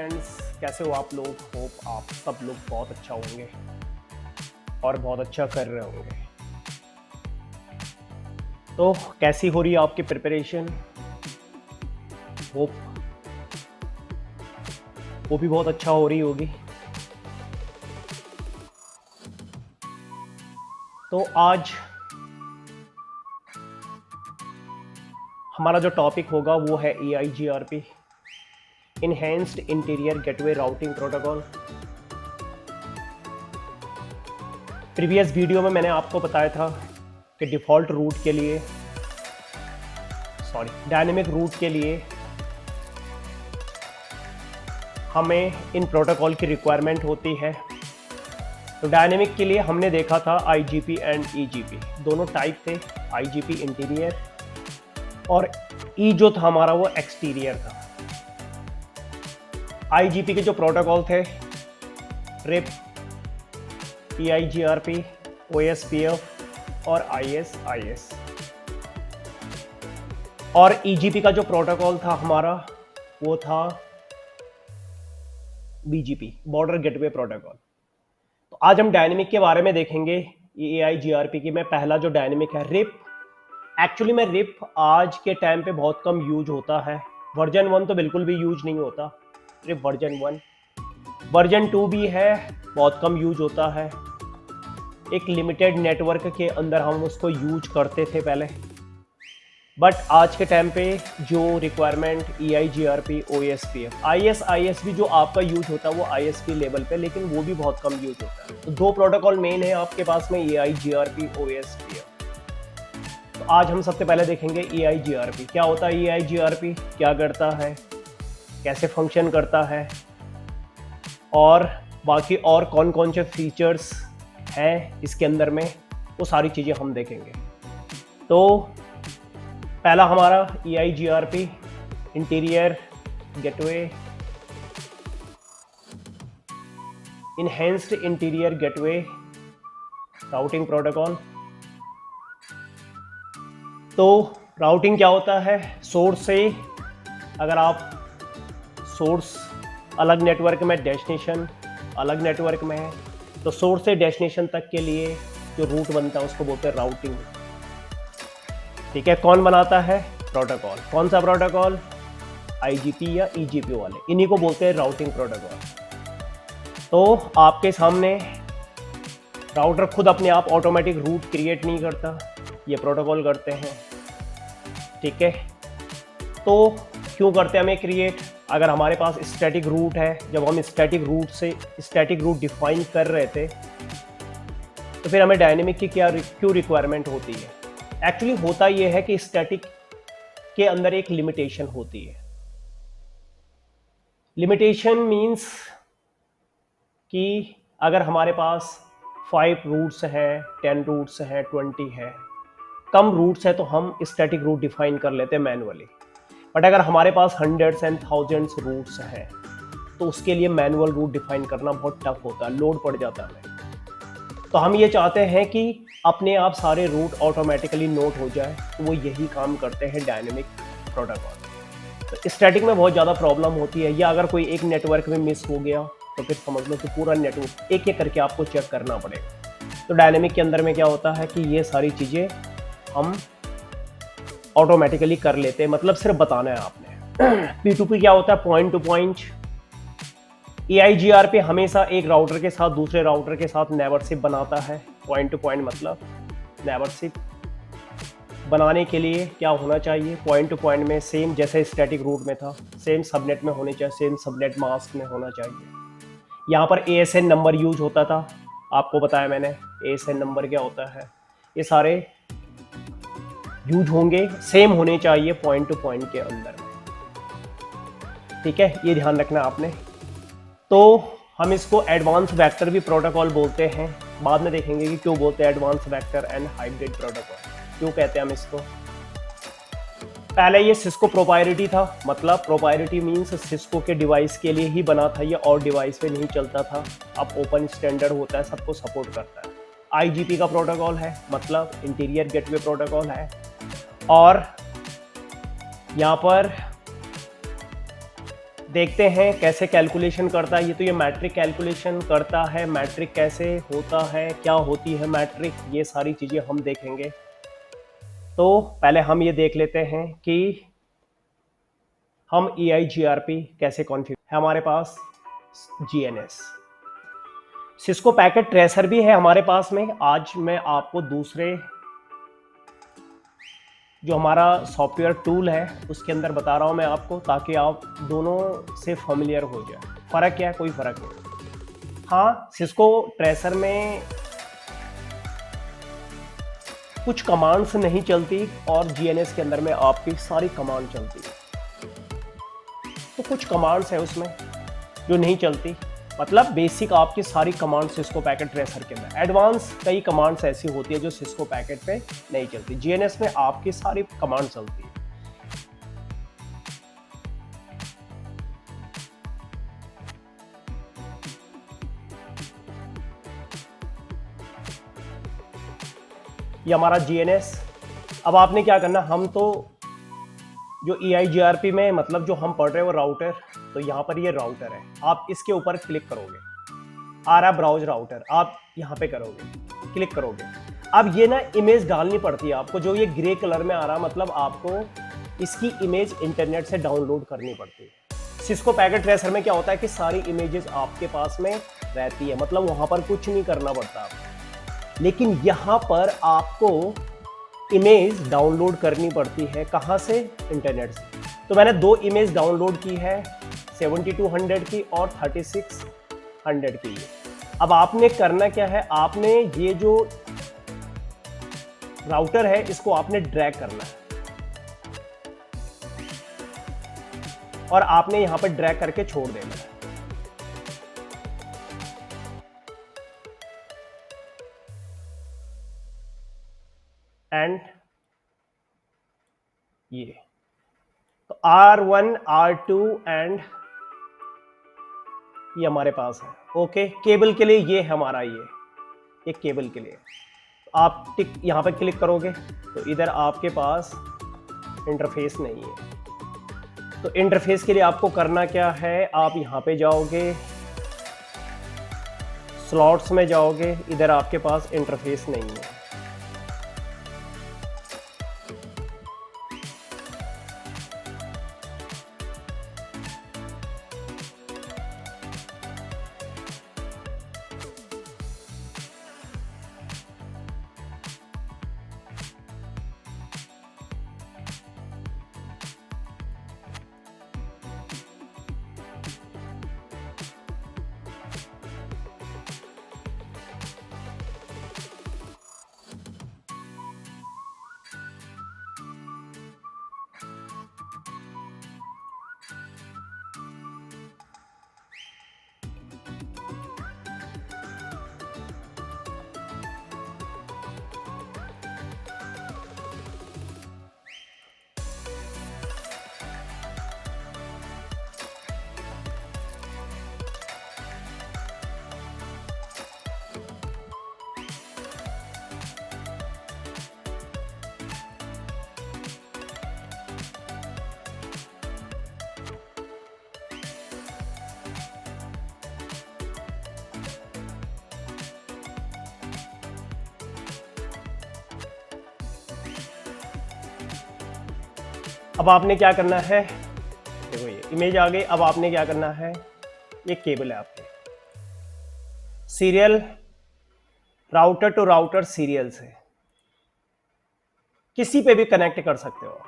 Friends, कैसे हो आप लोग। होप आप सब लोग बहुत अच्छा होंगे और बहुत अच्छा कर रहे होंगे। तो कैसी हो रही है आपकी प्रिपरेशन। होप वो भी बहुत अच्छा हो रही होगी। तो आज हमारा जो टॉपिक होगा वो है EIGRP, enhanced interior gateway routing protocol. Previous video में मैंने आपको बताया था कि डिफ़ॉल्ट रूट के लिए डायनेमिक रूट के लिए हमें इन प्रोटोकॉल की रिक्वायरमेंट होती है। तो डायनेमिक के लिए हमने देखा था IGP एंड EGP, दोनों टाइप थे। IGP इंटीरियर और E जो था हमारा वो एक्सटीरियर था। IGP के जो प्रोटोकॉल थे RIP, EIGRP, OSPF और ISIS। और EGP का जो प्रोटोकॉल था हमारा वो था BGP, बॉर्डर गेटवे प्रोटोकॉल। तो आज हम डायनेमिक के बारे में देखेंगे। EIGRP की में पहला जो डायनेमिक है RIP। एक्चुअली में RIP आज के टाइम पे बहुत कम यूज होता है। वर्जन 1 तो बिल्कुल भी यूज नहीं होता। RIP वर्जन 1, वर्जन 2 भी है, बहुत कम यूज होता है। एक लिमिटेड नेटवर्क के अंदर हम उसको यूज करते थे पहले, बट आज के टाइम पे जो रिक्वायरमेंट EIGRP, OSPF, ISIS भी जो आपका यूज होता है वो ISP लेवल पे, लेकिन वो भी बहुत कम यूज होता है। तो दो प्रोटोकॉल मेन है आपके पास में, EIGRP, OSPF। तो आज हम सबसे पहले देखेंगे EIGRP क्या होता है। EIGRP क्या करता है, कैसे फंक्शन करता है, और बाकी और कौन कौन से फीचर्स हैं इसके अंदर में, वो सारी चीज़ें हम देखेंगे। तो पहला हमारा EIGRP interior gateway, enhanced interior gateway routing protocol. तो राउटिंग क्या होता है, सोर्स से अगर आप सोर्स अलग नेटवर्क में, डेस्टिनेशन अलग नेटवर्क में है, तो सोर्स से डेस्टिनेशन तक के लिए जो रूट बनता है उसको बोलते हैं राउटिंग। ठीक है, कौन बनाता है, प्रोटोकॉल। कौन सा प्रोटोकॉल, IGP या EGP वाले, इन्हीं को बोलते हैं राउटिंग प्रोटोकॉल। तो आपके सामने राउटर खुद अपने आप ऑटोमेटिक रूट क्रिएट नहीं करता, ये प्रोटोकॉल करते हैं। ठीक है, तो क्यों करते हैं हमें क्रिएट, अगर हमारे पास स्टैटिक रूट है, जब हम स्टैटिक रूट डिफाइन कर रहे थे, तो फिर हमें डायनेमिक की क्यों रिक्वायरमेंट होती है। एक्चुअली होता यह है कि स्टैटिक के अंदर एक लिमिटेशन होती है। लिमिटेशन मींस कि अगर हमारे पास 5 रूट्स हैं, 10 रूट्स हैं, 20 है, कम रूट्स है तो हम स्टैटिक रूट डिफाइन कर लेते हैं मैनुअली। बट अगर हमारे पास हंड्रेड्स एंड थाउजेंड्स रूट्स हैं तो उसके लिए मैनुअल रूट डिफाइन करना बहुत टफ होता है, लोड पड़ जाता है। तो हम ये चाहते हैं कि अपने आप सारे रूट ऑटोमेटिकली नोट हो जाए, तो वो यही काम करते हैं डायनेमिक प्रोटोकॉल। तो स्टैटिक में बहुत ज़्यादा प्रॉब्लम होती है, या अगर कोई एक नेटवर्क में मिस हो गया तो फिर समझ लो कि पूरा नेटवर्क एक एक करके आपको चेक करना पड़ेगा। तो डायनेमिक के अंदर में क्या होता है कि ये सारी चीज़ें हम ऑटोमेटिकली कर लेते हैं, मतलब सिर्फ बताना है आपने। P2P क्या होता है, पॉइंट टू पॉइंट। EIGRP हमेशा एक राउटर के साथ दूसरे राउटर के साथ नेबरशिप बनाता है। पॉइंट टू पॉइंट मतलब नेबरशिप बनाने के लिए क्या होना चाहिए, पॉइंट टू पॉइंट में सेम जैसे स्टैटिक रूट में था, सेम सबनेट में होने चाहिए, सेम सबनेट मास्क में होना चाहिए। यहाँ पर ASN नंबर यूज होता था, आपको बताया मैंने ASN नंबर क्या होता है। ये सारे यूज होंगे, सेम होने चाहिए पॉइंट टू पॉइंट के अंदर में। ठीक है, ये ध्यान रखना आपने। तो हम इसको एडवांस वेक्टर भी प्रोटोकॉल बोलते हैं, बाद में देखेंगे कि क्यों बोलते हैं advance vector and hybrid protocol, क्यों कहते हैं हम इसको। पहले ये सिस्को प्रोप्राइटरी था, मतलब प्रोप्राइटरी मींस सिस्को के डिवाइस के लिए ही बना था, ये और डिवाइस पे नहीं चलता था। अब ओपन स्टैंडर्ड होता है, सबको सपोर्ट करता है। IGP का प्रोटोकॉल है, मतलब इंटीरियर गेटवे प्रोटोकॉल है, और यहाँ पर देखते हैं कैसे कैलकुलेशन करता है। ये तो ये मैट्रिक कैलकुलेशन करता है, मैट्रिक कैसे होता है, क्या होती है मैट्रिक, ये सारी चीज़ें हम देखेंगे। तो पहले हम ये देख लेते हैं कि हम EIGRP कैसे कॉन्फ़िगर। हमारे पास GNS सिस्को पैकेट ट्रेसर भी है हमारे पास में। आज मैं आपको दूसरे जो हमारा सॉफ्टवेयर टूल है उसके अंदर बता रहा हूँ मैं आपको, ताकि आप दोनों से फैमिलियर हो जाए। फ़र्क क्या है? कोई फ़र्क नहीं। हाँ, सिस्को ट्रेसर में कुछ कमांड्स नहीं चलती और GNS के अंदर में आपकी सारी कमांड चलती है। तो कुछ कमांड्स है उसमें जो नहीं चलती, मतलब बेसिक आपकी सारी कमांड सिस्को पैकेट ट्रेसर के अंदर। एडवांस कई कमांड्स ऐसी होती है जो सिस्को पैकेट पे नहीं चलती। GNS में आपकी सारी कमांड चलती है। ये हमारा GNS। अब आपने क्या करना, हम तो जो EIGRP में मतलब जो हम पढ़ रहे हैं वो राउटर, तो यहाँ पर ये राउटर है, आप इसके ऊपर क्लिक करोगे, आ रहा ब्राउज राउटर, आप यहाँ पे करोगे, क्लिक करोगे। अब ये ना इमेज डालनी पड़ती है आपको, जो ये ग्रे कलर में आ रहा, मतलब आपको इसकी इमेज इंटरनेट से डाउनलोड करनी पड़ती है। सिस्को पैकेट ट्रेसर में क्या होता है कि सारी इमेजेस आपके पास में रहती है, मतलब वहाँ पर कुछ नहीं करना पड़ता आपको। लेकिन यहाँ पर आपको इमेज डाउनलोड करनी पड़ती है। कहाँ से? इंटरनेट से। तो मैंने 2 इमेज डाउनलोड की है, 7200 की और 3600 की। अब आपने करना क्या है, आपने ये जो राउटर है इसको आपने ड्रैग करना है और आपने यहां पर ड्रैग करके छोड़ देना है। एंड ये तो R1 R2 एंड ये हमारे पास है। ओके, केबल के लिए ये है हमारा, ये केबल के लिए। आप टिक यहाँ पे क्लिक करोगे तो इधर आपके पास इंटरफेस नहीं है। तो इंटरफेस के लिए आपको करना क्या है, आप यहाँ पे जाओगे, स्लॉट्स में जाओगे, इधर आपके पास इंटरफेस नहीं है। अब आपने क्या करना है, देखो ये इमेज आ गई। अब आपने क्या करना है, ये केबल है आपके, serial router to router serial से किसी पे भी कनेक्ट कर सकते हो।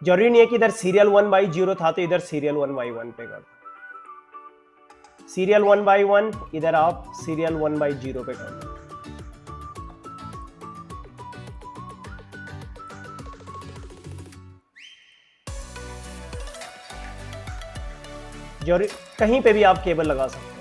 जरूरी नहीं है कि इधर सीरियल 1/0 था तो इधर सीरियल 1/1 पे कर दो। सीरियल 1/1, इधर आप सीरियल 1/0 पे कर दो। कहीं पे भी आप केबल लगा सकते हो।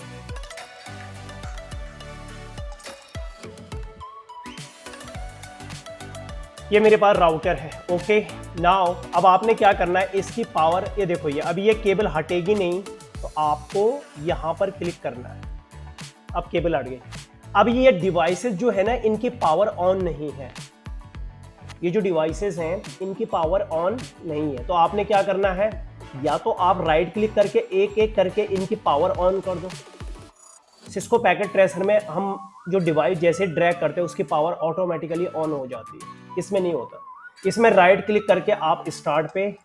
ये मेरे पास राउटर है। ओके नाउ अब आपने क्या करना है, इसकी पावर, ये देखो ये अभी ये केबल हटेगी नहीं, तो आपको यहां पर क्लिक करना है। अब केबल हट गई। अब ये डिवाइसेस जो है ना, इनकी पावर ऑन नहीं है, ये जो डिवाइसेस हैं इनकी पावर ऑन नहीं है, तो आपने क्या करना है, या तो आप राइट क्लिक करके एक एक करके इनकी पावर ऑन कर दो। सिस्को पैकेट ट्रेसर में हम जो डिवाइस जैसे ड्रैग करते हैं उसकी पावर ऑटोमेटिकली ऑन हो जाती है, इसमें नहीं होता। इसमें राइट क्लिक करके आप स्टार्ट पे,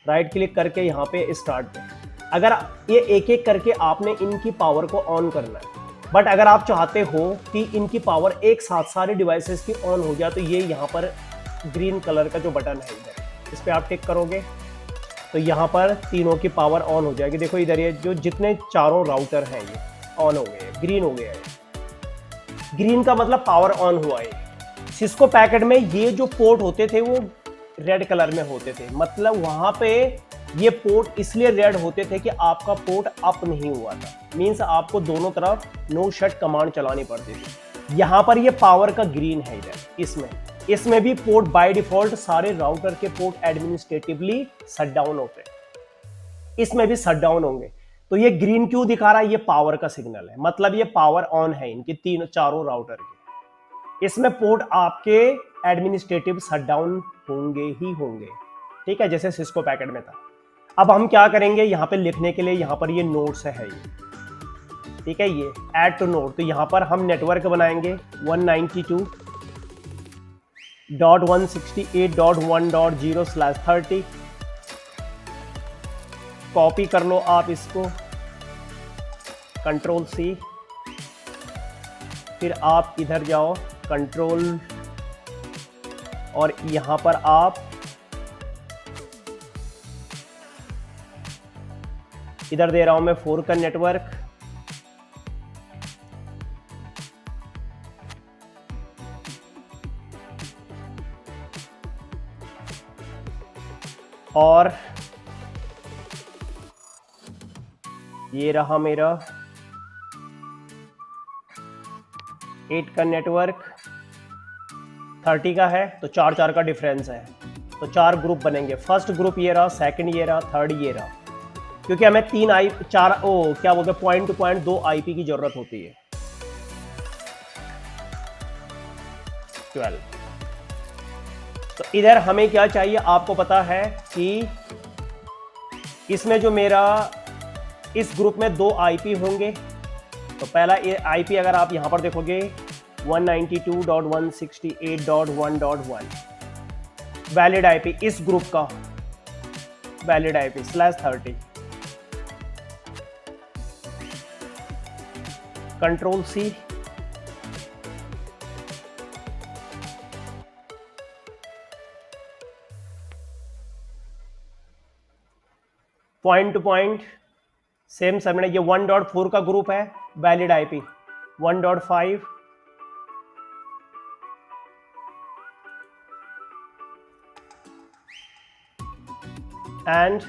राइट क्लिक करके यहाँ पे स्टार्ट पे, अगर ये एक एक करके आपने इनकी पावर को ऑन करना है। बट अगर आप चाहते हो कि इनकी पावर एक साथ सारे डिवाइसेस की ऑन हो जाए, तो ये यहाँ पर ग्रीन कलर का जो बटन है इधर, इस पर आप टिक करोगे तो यहाँ पर तीनों की पावर ऑन हो जाएगी। देखो इधर ये जो जितने चारों राउटर हैं ये ऑन हो गए, ग्रीन हो गया है। ग्रीन का मतलब पावर ऑन हुआ है। सिस्को पैकेट में ये जो पोर्ट होते थे वो रेड कलर में होते थे, मतलब वहां पे ये पोर्ट इसलिए रेड होते थे कि आपका पोर्ट अप नहीं हुआ था, मींस आपको दोनों तरफ नो शट कमांड चलानी पड़ती थी। यहां पर ये पावर का ग्रीन है इधर, इसमें भी पोर्ट बाय डिफॉल्ट सारे राउटर के पोर्ट एडमिनिस्ट्रेटिवली शट डाउन होते हैं, इसमें भी शट डाउन होंगे। तो ये ग्रीन क्यों दिखा रहा है, ये पावर का सिग्नल है, मतलब ये पावर ऑन है इनकी तीन चारों राउटर के। इसमें पोर्ट आपके एडमिनिस्ट्रेटिव शट डाउन होंगे ही होंगे, ठीक है, जैसे सिस्को पैकेट में था। अब हम क्या करेंगे, यहाँ पे लिखने के लिए यहाँ पर ये नोड्स है ये, ठीक है, ये ऐड टू नोड। तो यहाँ पर हम नेटवर्क बनाएंगे 192.168.1.0/30। कॉपी कर लो आप इसको, कंट्रोल सी, फिर आप इधर जाओ कंट्रोल, और यहां पर आप इधर दे रहा हूं मैं 4 का नेटवर्क, और ये रहा मेरा 8 का नेटवर्क, 30 का है, तो 4 का डिफरेंस है, तो 4 ग्रुप बनेंगे। फर्स्ट ग्रुप ये रहा, सेकंड ये रहा, थर्ड ये रहा, क्योंकि हमें 4 पॉइंट टू पॉइंट 2 आईपी की जरूरत होती है। 12। तो इधर हमें क्या चाहिए, आपको पता है कि इसमें जो मेरा इस ग्रुप में 2 आईपी होंगे। तो पहला आईपी अगर आप यहां पर देखोगे 192.168.1.1 वैलिड आईपी, इस ग्रुप का valid IP /30, control C, point to point same subnet, ये 1.4 का ग्रुप है, valid IP 1.5, and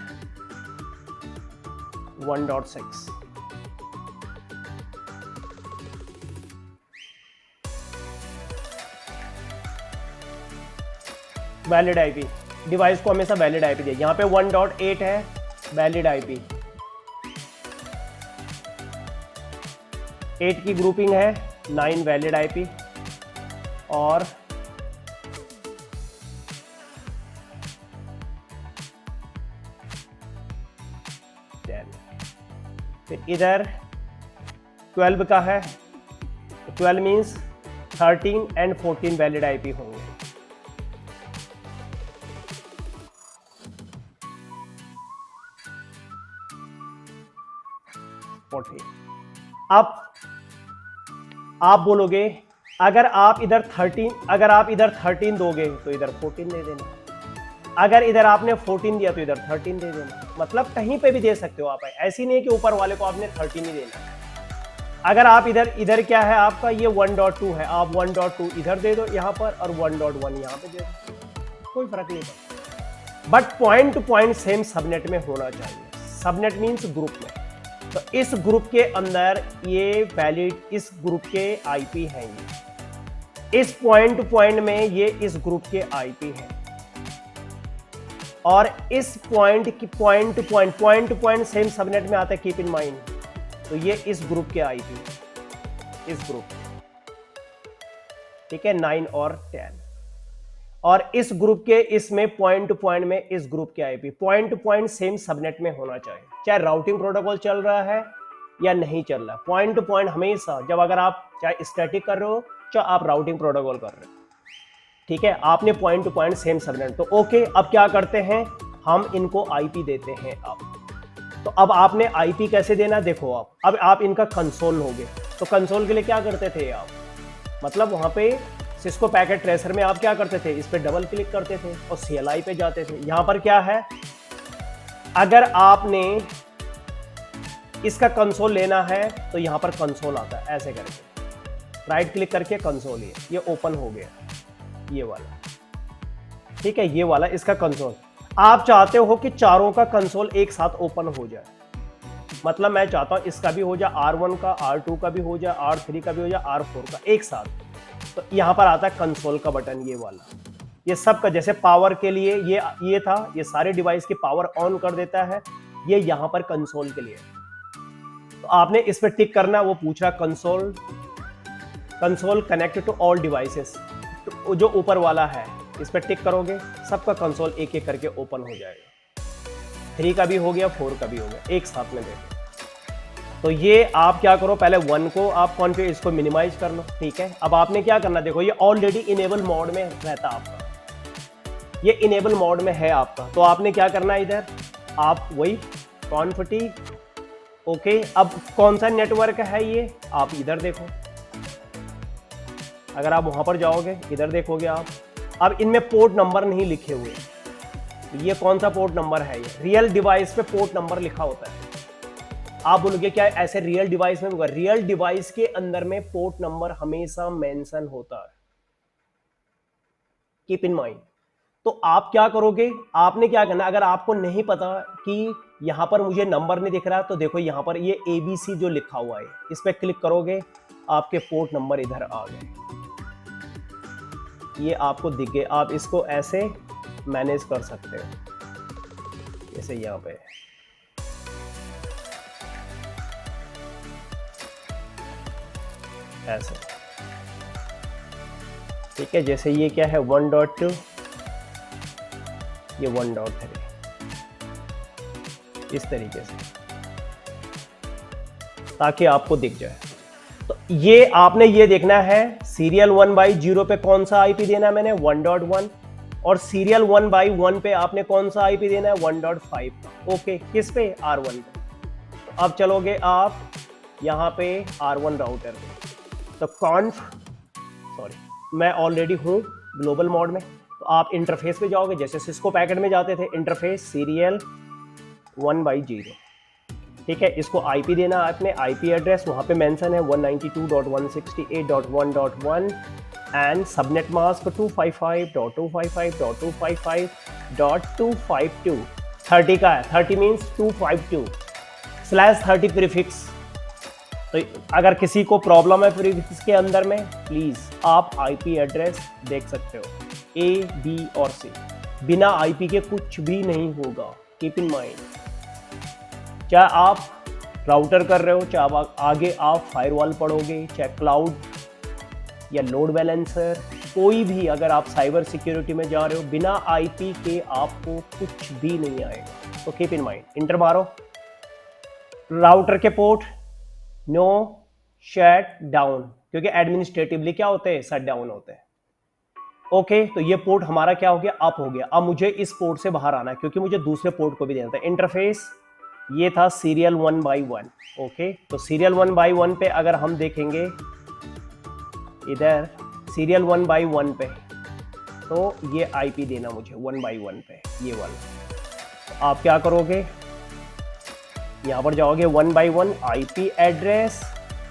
1.6। Valid IP, device को हमेशा वैलिड आईपी दिया। यहां पे 1.8 है वैलिड आईपी, 8 की ग्रुपिंग है, 9 वैलिड आईपी, और 10। फिर इधर 12 का है, तो 12 मीन्स 13 एंड 14 वैलिड आईपी होंगे। अब आप बोलोगे अगर आप इधर 13 दोगे तो इधर 14 दे देना, अगर इधर आपने 14 दिया तो इधर 13 दे देना, मतलब कहीं पे भी दे सकते हो आप, ऐसी नहीं है कि ऊपर वाले को आपने 13 ही देना। अगर आप इधर क्या है आपका, ये 1.2 है, आप 1.2 इधर दे दो यहां पर, और 1.1 यहां पे दे दो, कोई फर्क नहीं पड़ता। But point to point same subnet में होना चाहिए। सबनेट मीन्स ग्रुप में, तो इस ग्रुप के अंदर ये वैलिड, इस ग्रुप के आईपी हैं, ये इस पॉइंट टू पॉइंट में ये इस ग्रुप के आईपी हैं, और इस point to point same subnet में आता है, कीप इन माइंड। तो ये इस ग्रुप के आईपी, इस ग्रुप, ठीक है, 9 और 10। और इस ग्रुप के इसमें पॉइंट टू पॉइंट में इस ग्रुप के IP point to point same subnet में होना चाहिए, चाहे राउटिंग प्रोटोकॉल चल रहा है या नहीं चल रहा है। पॉइंट टू पॉइंट हमेशा, जब अगर आप चाहे स्टैटिक कर रहे हो चाहे आप राउटिंग प्रोटोकॉल कर रहे हो, ठीक है, आपने point to point same subnet. तो ओके, अब क्या करते हैं, हम इनको आईपी देते हैं आप। तो अब आपने आईपी कैसे देना, देखो अब आप इनका कंसोल लोगे। तो कंसोल के लिए क्या करते थे आप, मतलब वहां पे सिस्को पैकेट ट्रेसर में आप क्या करते थे, इस पे डबल क्लिक करते थे और CLI पे जाते थे। यहां पर क्या है, अगर आपने इसका कंसोल लेना है तो यहां पर कंसोल आता है, ऐसे करके राइट क्लिक करके कंसोल, ये ओपन हो गया, ये वाला, ठीक है, ये वाला इसका कंसोल। आप चाहते हो कि चारों का कंसोल एक साथ ओपन हो जाए, मतलब मैं चाहता हूं इसका भी हो जाए, R1 का, R2 का भी हो जाए, R3 का भी हो जाए, R4 का एक साथ। तो यहां पर आता है कंसोल का बटन, ये वाला, ये सब का, जैसे पावर के लिए ये था, ये सारे डिवाइस की पावर ऑन कर देता है, ये यहां पर कंसोल के लिए। तो आपने इस पर टिक करना, वो पूछ रहा console connect to all devices, तो जो ऊपर वाला है इस पर टिक करोगे, सबका कंसोल एक एक करके ओपन हो जाएगा। 3 का भी हो गया, 4 का भी हो गया, एक साथ में देखो। तो ये आप क्या करो, पहले 1 को आप कॉन्फ़िगर, इसको मिनिमाइज कर लो, ठीक है। अब आपने क्या करना, देखो ये ऑलरेडी इनेबल मोड में रहता आपका, ये इनेबल मोड में है आपका। तो आपने क्या करना है, इधर आप वही कॉन्फिग, ओके। अब कौन सा नेटवर्क है ये, आप इधर देखो, अगर आप वहां पर जाओगे इधर देखोगे आप, अब इनमें पोर्ट नंबर नहीं लिखे हुए, ये कौन सा पोर्ट नंबर है, ये रियल डिवाइस पे पोर्ट नंबर लिखा होता है। आप बोलोगे क्या ऐसे रियल डिवाइस में होगा, रियल डिवाइस के अंदर में पोर्ट नंबर हमेशा मेंशन होता है, कीप इन माइंड। तो आप क्या करोगे, आपने क्या करना, अगर आपको नहीं पता कि यहां पर मुझे नंबर नहीं दिख रहा, तो देखो यहां पर ये ABC जो लिखा हुआ है, इस पर क्लिक करोगे, आपके पोर्ट नंबर इधर आ गए, ये आपको दिख गए। आप इसको ऐसे मैनेज कर सकते हो, जैसे यहां पे ऐसे, ठीक है। जैसे ये क्या है 1.2, ये 1.3, इस तरीके से, ताकि आपको दिख जाए। तो ये आपने ये देखना है, सीरियल 1/0 पे कौन सा आईपी देना है मैंने, 1.1, और सीरियल 1/1 पे आपने कौन सा आईपी देना है, 1.5 का, ओके। किस पे, R1 पे। तो अब चलोगे आप यहां पे R1 राउटर पे, तो सॉरी, मैं ऑलरेडी हूं ग्लोबल मोड में। तो आप इंटरफेस पे जाओगे, जैसे सिस्को पैकेट में जाते थे, इंटरफेस सीरियल 1/0, ठीक है। इसको आईपी देना आपने, आईपी एड्रेस वहां पे मेंशन है 192.168.1.1 एंड सबनेट मास्क 255.255.255.252, 30 का है, 30 मीन्स 252/30 प्रीफिक्स। तो अगर किसी को प्रॉब्लम है प्रीफिक्स के अंदर में, प्लीज आप आईपी एड्रेस देख सकते हो, A, B और C, बिना आईपी के कुछ भी नहीं होगा, कीप इन माइंड। चाहे आप राउटर कर रहे हो, चाहे आगे आप फायरवॉल पढ़ोगे, चाहे क्लाउड या लोड बैलेंसर, कोई भी, अगर आप साइबर सिक्योरिटी में जा रहे हो, बिना आईपी के आपको कुछ भी नहीं आएगा। तो कीप इन माइंड, इंटर मारो, राउटर के पोर्ट नो शट डाउन, क्योंकि एडमिनिस्ट्रेटिवली क्या होते हैं, शट डाउन होते हैं, ओके। तो ये पोर्ट हमारा क्या हो गया, अप हो गया। अब मुझे इस पोर्ट से बाहर आना है, क्योंकि मुझे दूसरे पोर्ट को भी देना था। इंटरफेस ये था सीरियल 1/1, ओके। तो सीरियल 1/1 पे अगर हम देखेंगे इधर सीरियल 1/1 पे, तो ये आईपी देना मुझे 1/1 पे, ये वाला। तो आप क्या करोगे, यहां पर जाओगे 1/1 IP address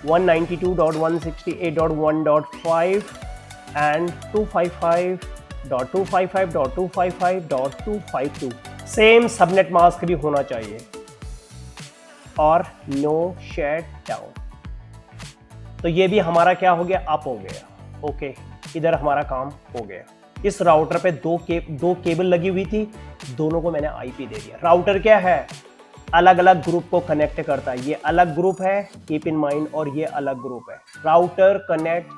192.168.1.5 and 255.255.255.252, same subnet mask भी होना चाहिए, और नो शट डाउन। तो ये भी हमारा क्या हो गया, अप हो गया, ओके। इधर हमारा काम हो गया। इस राउटर पे दो केबल लगी हुई थी, दोनों को मैंने आईपी दे दिया। राउटर क्या है, अलग अलग ग्रुप को कनेक्ट करता है, ये अलग ग्रुप है, कीप इन माइंड, और ये अलग ग्रुप है। Router connect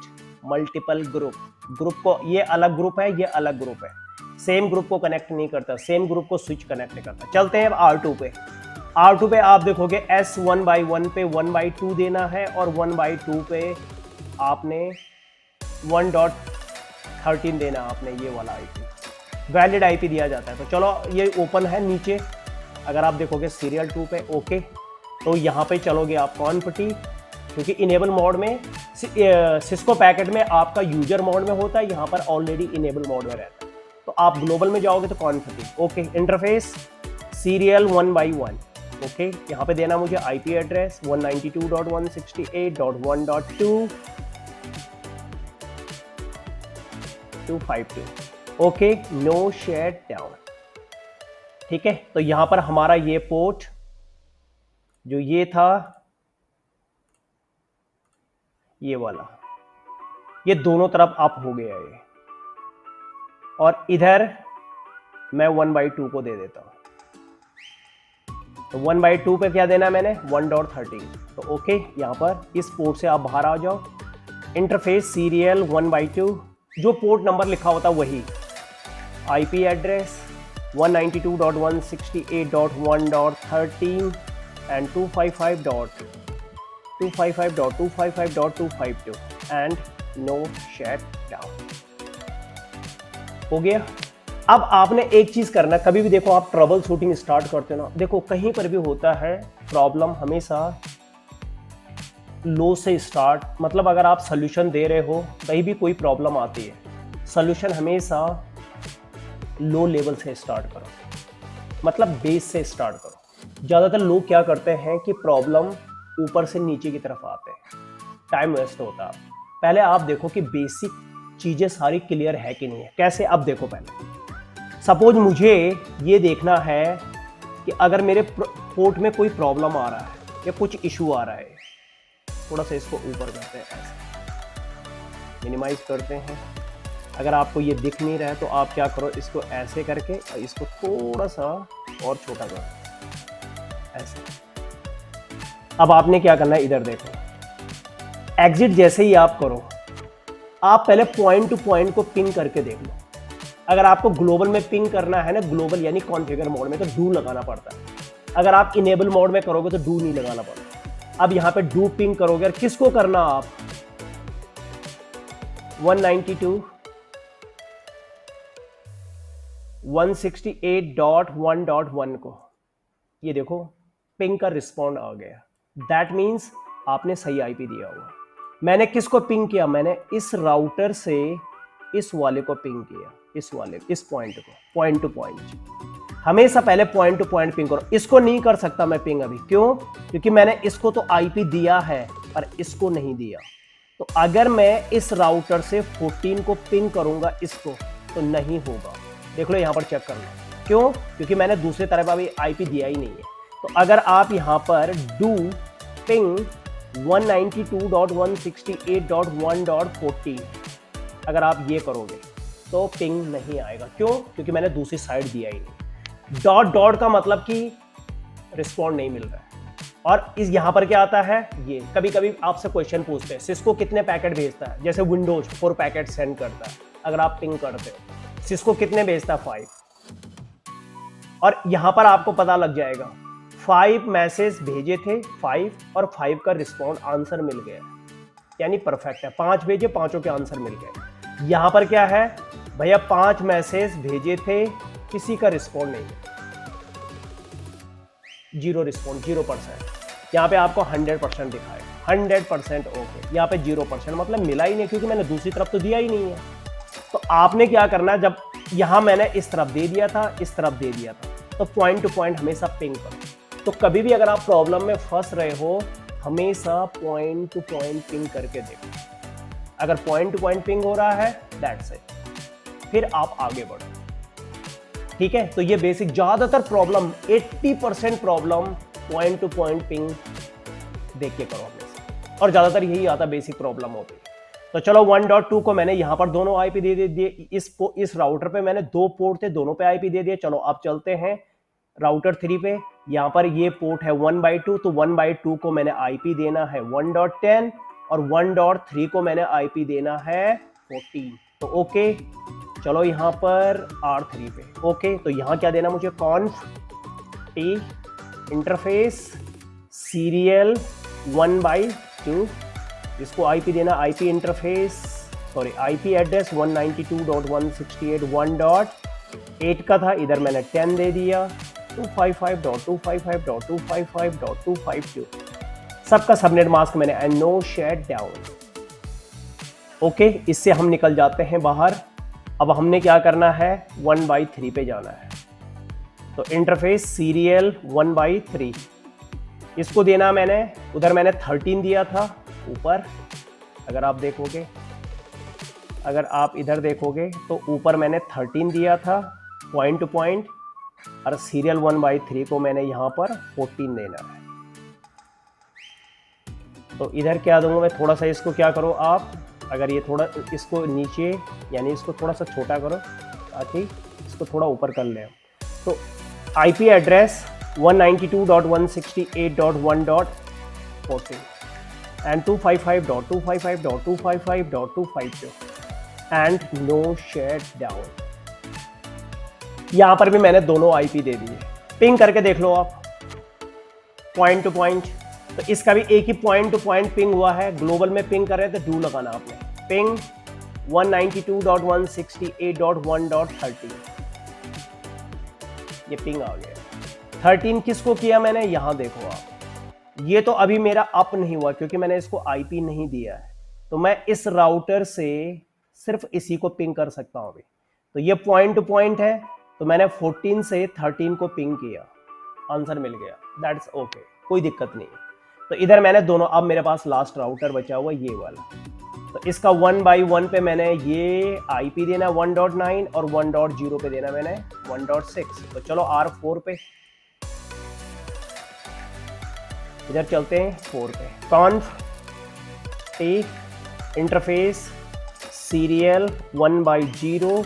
multiple group, group को, ये अलग ग्रुप है, ये अलग ग्रुप है, सेम ग्रुप को कनेक्ट नहीं करता, सेम ग्रुप को स्विच कनेक्ट करता। चलते हैं अब R2 पे। R2 पे आप देखोगे S 1/1 पे 1/2 देना है और 1/2 पे आपने 1.13 देना, आपने ये वाला IP वैलिड IP दिया जाता है। तो चलो ये ओपन है नीचे, अगर आप देखोगे सीरियल 2 पे ओके, तो यहाँ पे चलोगे आप कॉन्फिटी, क्योंकि इनेबल मोड में सिस्को पैकेट में आपका यूजर मोड में होता है, यहाँ पर ऑलरेडी इनेबल मोड में रहता है। तो आप ग्लोबल में जाओगे तो कॉन्फिटी ओके, इंटरफेस सीरियल 1/1 ओके, यहाँ पे देना मुझे IP एड्रेस 192.168.1.2.252 ओके, नो शेट डाउन। ठीक है, तो यहां पर हमारा ये पोर्ट जो ये था, ये वाला, ये दोनों तरफ अप हो गया है, और इधर मैं 1/2 को दे देता हूं। तो 1/2 पे क्या देना है मैंने 1.13, तो ओके, यहां पर इस पोर्ट से आप बाहर आ जाओ। इंटरफेस सीरियल 1/2, जो पोर्ट नंबर लिखा होता वही, IP address 192.168.1.13 and 255.255.252 and no shutdown। हो गया। अब आपने एक चीज करना, कभी भी देखो आप ट्रबल शूटिंग स्टार्ट करते हो ना, देखो कहीं पर भी होता है प्रॉब्लम हमेशा लो से स्टार्ट, मतलब अगर आप सोल्यूशन दे रहे हो कहीं भी कोई प्रॉब्लम आती है, सोल्यूशन हमेशा लो लेवल से स्टार्ट करो, मतलब बेस से स्टार्ट करो। ज़्यादातर लोग क्या करते हैं कि प्रॉब्लम ऊपर से नीचे की तरफ आते हैं, टाइम वेस्ट होता है। पहले आप देखो कि बेसिक चीज़ें सारी क्लियर है कि नहीं है। कैसे, अब देखो, पहले सपोज मुझे ये देखना है कि अगर मेरे पोर्ट में कोई प्रॉब्लम आ रहा है या कुछ इशू आ रहा है, थोड़ा सा इसको ऊपर करते हैं, ऐसे मिनिमाइज करते हैं। अगर आपको ये दिख नहीं रहा है तो आप क्या करो, इसको ऐसे करके और इसको थोड़ा सा और छोटा करो, ऐसे। अब आपने क्या करना है, इधर देखो, एग्जिट जैसे ही आप करो, आप पहले पॉइंट टू पॉइंट को पिंग करके देख लो। अगर आपको ग्लोबल में पिंग करना है ना, ग्लोबल यानी कॉन्फ़िगर मोड में, तो डू लगाना पड़ता है। अगर आप इनेबल मोड में करोगे तो डू नहीं लगाना पड़ता। अब यहाँ पे डू पिंग करोगे, और किसको करना, आप 192.168.1.1 को, ये देखो पिंग का रिस्पॉन्ड आ गया। दैट मीन्स आपने सही IP दिया हुआ। मैंने किसको पिंग किया, मैंने इस राउटर से इस वाले को पिंग किया, इस वाले, इस पॉइंट को, पॉइंट टू पॉइंट। हमेशा पहले पॉइंट टू पॉइंट पिंग करो। इसको नहीं कर सकता मैं पिंग अभी, क्यों, क्योंकि मैंने इसको तो IP दिया है पर इसको नहीं दिया। तो अगर मैं इस राउटर से 14 को पिंग करूंगा इसको, तो नहीं होगा। देख लो, यहां पर चेक कर लो, क्यों, क्योंकि मैंने दूसरी तरफ अभी IP दिया ही नहीं है। तो अगर आप यहां पर डू पिंग 192.168.1.14 अगर आप ये करोगे तो पिंग नहीं आएगा, क्यों, क्योंकि मैंने दूसरी साइड दिया ही नहीं। डॉट डॉट का मतलब कि रिस्पॉन्ड नहीं मिल रहा है। और इस यहां पर क्या आता है, ये कभी कभी आपसे क्वेश्चन पूछते हैं सिस्को कितने पैकेट भेजता है, जैसे विंडोज 4 पैकेट सेंड करता है, अगर आप पिंग करते हो सिस्को कितने भेजता है, 5। और यहां पर आपको पता लग जाएगा 5 मैसेज भेजे थे, 5 और 5 का रिस्पॉन्ड आंसर मिल गया, यानी परफेक्ट है। 5 भेजे, 5 के आंसर मिल गए। यहां पर क्या है भैया, 5 मैसेज भेजे थे, किसी का रिस्पॉन्ड नहीं, 0 रिस्पॉन्ड, 0%। यहाँ पे आपको 100% दिखाएगा, 100% ओके। यहाँ पे 0% मतलब मिला ही नहीं, क्योंकि मैंने दूसरी तरफ तो दिया ही नहीं है। तो आपने क्या करना है, जब यहाँ मैंने इस तरफ दे दिया था, इस तरफ दे दिया था, तो पॉइंट टू पॉइंट हमेशा पिंग करो। तो कभी भी अगर आप प्रॉब्लम में फंस रहे हो, हमेशा पॉइंट टू पॉइंट पिंग करके देखो। अगर पॉइंट टू पॉइंट पिंग हो रहा है, दैट्स इट, फिर आप आगे बढ़ो। ठीक है, तो ये बेसिक, ज्यादातर problem 80% problem point to point ping देख के करो हमेशा, और ज्यादातर यही आता बेसिक प्रॉब्लम होती है। तो चलो 1.2 को मैंने यहां पर दोनों IP दे दिए, इस राउटर पे मैंने 2 पोर्ट थे, दोनों पे IP दे दिए। चलो आप चलते हैं राउटर 3 पे। यहां पर ये पोर्ट है 1/2, तो 1/2 को मैंने IP देना है 1.10 और 1.3 को मैंने IP देना है 14। तो ओके, चलो यहाँ पर R3 पे ओके। तो यहाँ क्या देना मुझे, कॉन्फ टी इंटरफेस सीरियल 1/2, इसको आईपी देना, IP interface sorry IP address 192.168.1.8 का था, इधर मैंने 10 दे दिया, 255.255.255.252 सबका सबनेट मास्क मैंने, and no shut down. Okay, इससे हम निकल जाते हैं बाहर। अब हमने क्या करना है, 1/3 पे जाना है। तो इंटरफेस सीरियल 1/3 इसको देना मैंने, उधर मैंने 13 दिया था ऊपर, अगर आप देखोगे, अगर आप इधर देखोगे तो ऊपर मैंने 13 दिया था पॉइंट टू पॉइंट, और सीरियल 1/3 को मैंने यहाँ पर 14 देना है। तो इधर क्या दूंगा मैं, थोड़ा सा इसको क्या करो आप, अगर ये थोड़ा इसको नीचे यानी इसको थोड़ा सा छोटा करो ताकि इसको थोड़ा ऊपर कर लें। तो IP address 192.168.1.14 and 255.255.255.252 and no shut down. यहां पर भी मैंने दोनों आईपी दे दिए। पिंग करके देख लो आप पॉइंट टू पॉइंट, तो इसका भी एक ही पॉइंट टू पॉइंट पिंग हुआ है। ग्लोबल में पिंग कर रहे थे, डू लगाना आपने, पिंग 192.168.1.13, ये पिंग आ गया। 13 किसको किया मैंने, यहां देखो आप, ये तो अभी मेरा अप नहीं हुआ क्योंकि मैंने इसको आईपी नहीं दिया है, तो मैं इस राउटर से सिर्फ इसी को पिंग कर सकता हूं अभी। तो ये पॉइंट टू पॉइंट है, तो मैंने 14 से 13 को पिंग किया, आंसर मिल गया, दैट्स ओके, कोई दिक्कत नहीं। तो इधर मैंने दोनों, अब मेरे पास लास्ट राउटर बचा हुआ ये वाला, तो इसका 1/1 पे मैंने ये आईपी देना 1.9 और 1.0 पे देना मैंने 1.6। तो चलो R4 पे, इधर चलते हैं 4 पे, कॉन्फ टी इंटरफेस सीरियल 1/0,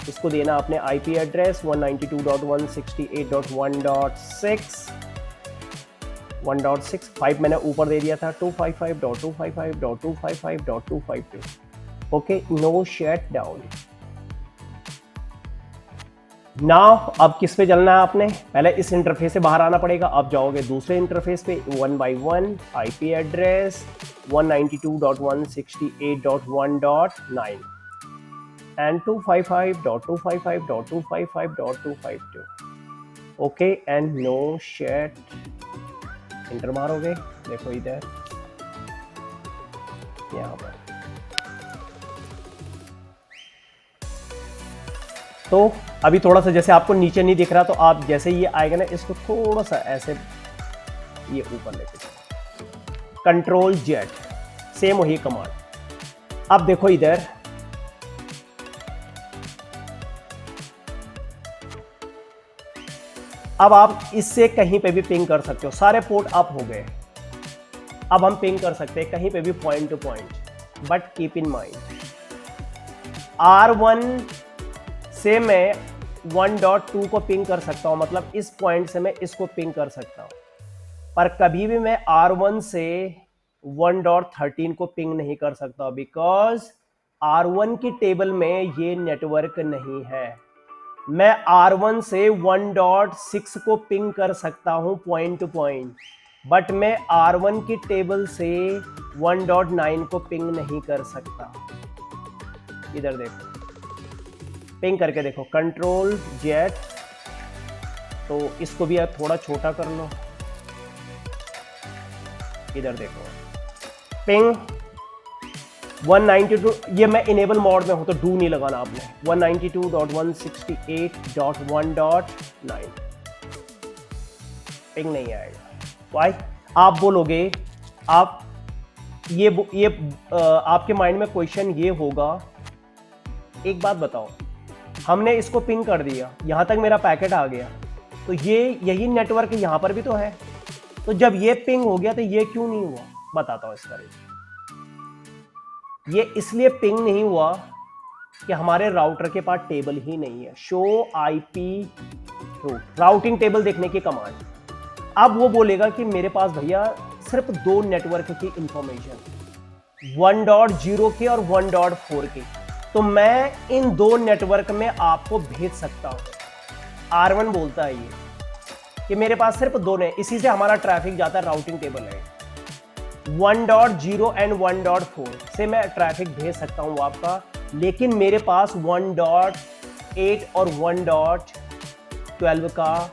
इसको देना अपने आईपी एड्रेस 192.168.1.6, 1.65 मैंने ऊपर दे दिया था, 255.255.255.252 okay, no shut down. Now अब किस पे चलना है आपने, पहले इस इंटरफेस से बाहर आना पड़ेगा, अब जाओगे दूसरे इंटरफेस पे 1/1 IP address 192.168.1.9 and 255.255.255.252 okay, and no shut, enter मारोगे, देखो इधर यहाँ पर। तो अभी थोड़ा सा जैसे आपको नीचे नहीं दिख रहा, तो आप जैसे ये आएगा ना, इसको थोड़ा सा ऐसे ये ऊपर लेके चलो, कंट्रोल जेड, सेम वही कमांड। अब देखो इधर, अब आप इससे कहीं पे भी पिंग कर सकते हो, सारे पोर्ट अप हो गए, अब हम पिंग कर सकते हैं कहीं पे भी point to point, but keep in mind R1 से मैं 1.2 को पिंग कर सकता हूं, मतलब इस पॉइंट से मैं इसको पिंग कर सकता हूं, पर कभी भी मैं R1 से 1.13 को पिंग नहीं कर सकता, बिकॉज R1 की टेबल में ये नेटवर्क नहीं है। मैं R1 से 1.6 को पिंग कर सकता हूं पॉइंट टू पॉइंट, बट मैं R1 की टेबल से 1.9 को पिंग नहीं कर सकता। इधर देखो, पिंग करके देखो, कंट्रोल जेड, तो इसको भी आप थोड़ा छोटा कर लो, इधर देखो पिंग 192, ये मैं इनेबल मोड में हूं तो डू नहीं लगाना आपने, 192.168.1.9 पिंग नहीं आएगा। वाई आप बोलोगे, आप ये आपके माइंड में क्वेश्चन ये होगा, एक बात बताओ, हमने इसको पिंग कर दिया, यहां तक मेरा पैकेट आ गया, तो ये यही नेटवर्क यहां पर भी तो है, तो जब ये पिंग हो गया तो ये क्यों नहीं हुआ, बताता हूं इसका रीजन। ये इसलिए पिंग नहीं हुआ कि हमारे राउटर के पास टेबल ही नहीं है, show IP root, routing table देखने की कमांड। अब वो बोलेगा कि मेरे पास भैया सिर्फ 2 नेटवर्क की इंफॉर्मेशन, 1.0 की और 1.4 की, तो मैं इन दो नेटवर्क में आपको भेज सकता हूं। R1 बोलता है ये कि मेरे पास सिर्फ दो ने, इसी से हमारा ट्रैफिक जाता है, राउटिंग टेबल है 1.0 एंड 1.4 से मैं ट्रैफिक भेज सकता हूं आपका, लेकिन मेरे पास 1.8 और 1.12 का